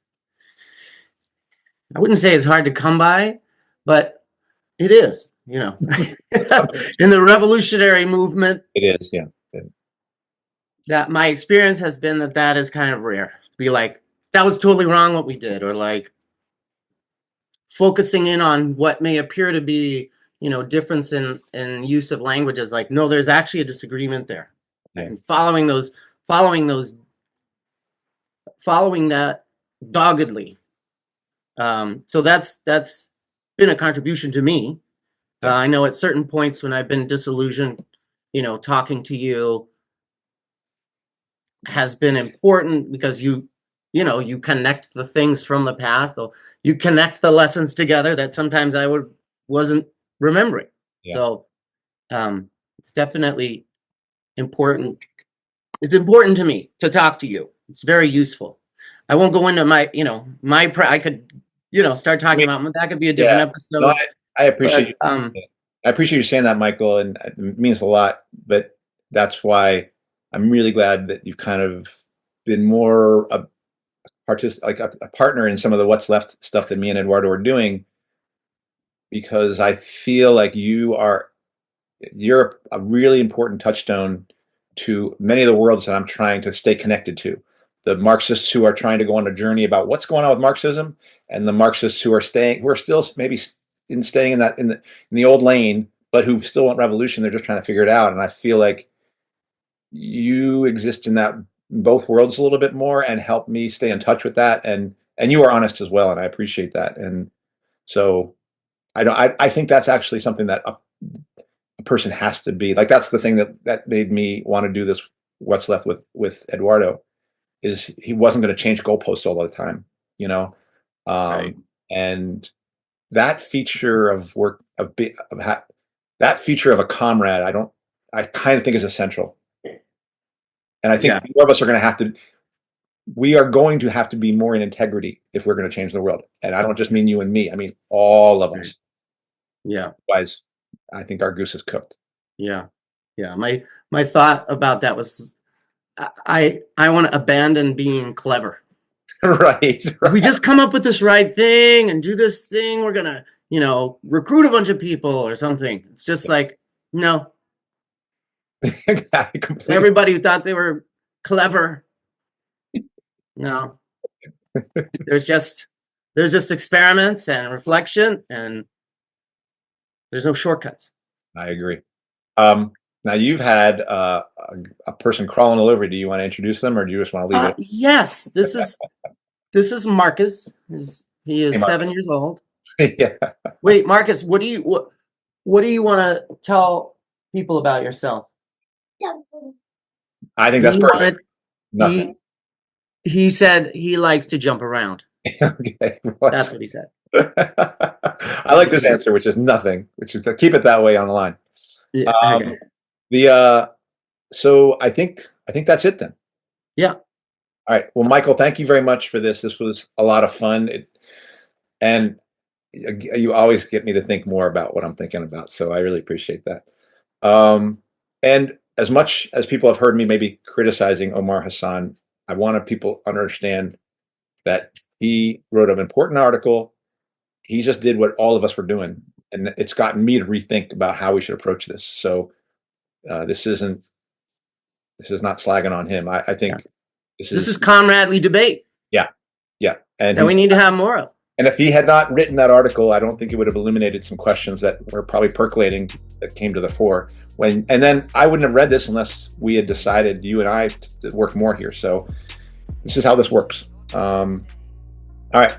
wouldn't say it's hard to come by, but it is, in the revolutionary movement.
It is, yeah.
That my experience has been that is kind of rare. Be like, that was totally wrong what we did, or like focusing in on what may appear to be, difference in use of language is like, no, there's actually a disagreement there.
Yeah.
And following that doggedly. So that's been a contribution to me. I know at certain points when I've been disillusioned, talking to you has been important because you connect the things from the past, or you connect the lessons together that sometimes wasn't remembering.
Yeah.
So it's definitely important. It's important to me to talk to you. It's very useful. I won't go into I could, start talking about that could be a different
Yeah. No,
episode.
I appreciate
But
you. I appreciate you saying that, Michael, and it means a lot. But that's why I'm really glad that you've kind of been more like a partner in some of the what's left stuff that me and Eduardo are doing, because I feel like you're a really important touchstone to many of the worlds that I'm trying to stay connected to. the Marxists who are trying to go on a journey about what's going on with Marxism, and the Marxists who are still maybe staying in the old lane, but who still want revolution. They're just trying to figure it out. And I feel like you exist in that both worlds a little bit more and help me stay in touch with that. And you are honest as well, and I appreciate that. And so I think that's actually something that a person has to be like. That's the thing that made me want to do this What's Left with Eduardo, is he wasn't going to change goalposts all the time, you know.
Right.
And that feature of work that feature of a comrade, I kind of think is essential. And I think more of us are going to have to. We are going to have to be more in integrity if we're going to change the world. And I don't just mean you and me. I mean all of us.
Yeah.
Otherwise, I think our goose is cooked.
Yeah. Yeah. My thought about that was, I want to abandon being clever.
Right.
If we just come up with this right thing and do this thing, we're gonna, recruit a bunch of people or something. It's just like, no. Everybody who thought they were clever. No. There's just experiments and reflection, and there's no shortcuts.
I agree. Now you've had a person crawling all over you. Do you want to introduce them, or do you just want to leave it?
Yes, this is Marcus. He is 7 years old.
Yeah.
Wait, Marcus, what do you want to tell people about yourself?
I think that's perfect.
Nothing. He said he likes to jump around.
Okay.
That's what he said.
I like this answer, which is nothing, which is to keep it that way on the line.
Yeah. Okay.
So I think that's it then.
Yeah.
All right. Well, Michael, thank you very much for this. This was a lot of fun. And you always get me to think more about what I'm thinking about. So I really appreciate that. And as much as people have heard me maybe criticizing Omar Hassan, I want people to understand that he wrote an important article. He just did what all of us were doing. And it's gotten me to rethink about how we should approach this. So this is not slagging on him. I think this is
comradely debate.
Yeah. Yeah.
And we need to have more of.
And if he had not written that article, I don't think it would have illuminated some questions that were probably percolating that came to the fore. And then I wouldn't have read this unless we had decided, you and I, to work more here. So this is how this works. All right.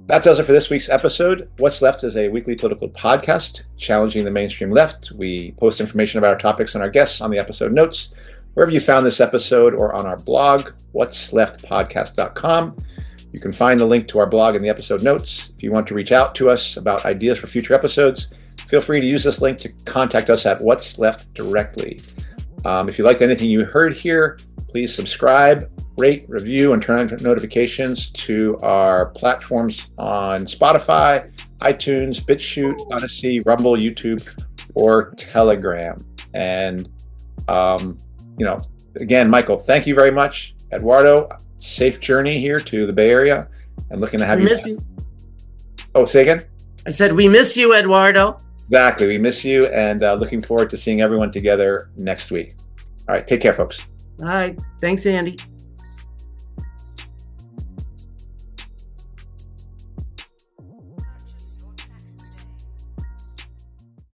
That does it for this week's episode. What's Left is a weekly political podcast challenging the mainstream left. We post information about our topics and our guests on the episode notes, wherever you found this episode, or on our blog, whatsleftpodcast.com. You can find the link to our blog in the episode notes. If you want to reach out to us about ideas for future episodes, feel free to use this link to contact us at What's Left directly. If you liked anything you heard here, please subscribe, rate, review, and turn on notifications to our platforms on Spotify, iTunes, BitChute, Odyssey, Rumble, YouTube, or Telegram. And, again, Michael, thank you very much. Eduardo, safe journey here to the Bay Area, and looking to have you.
We miss you.
Oh, say again?
I said we miss you, Eduardo.
Exactly. We miss you, and looking forward to seeing everyone together next week. All right. Take care, folks.
All right. Thanks, Andy.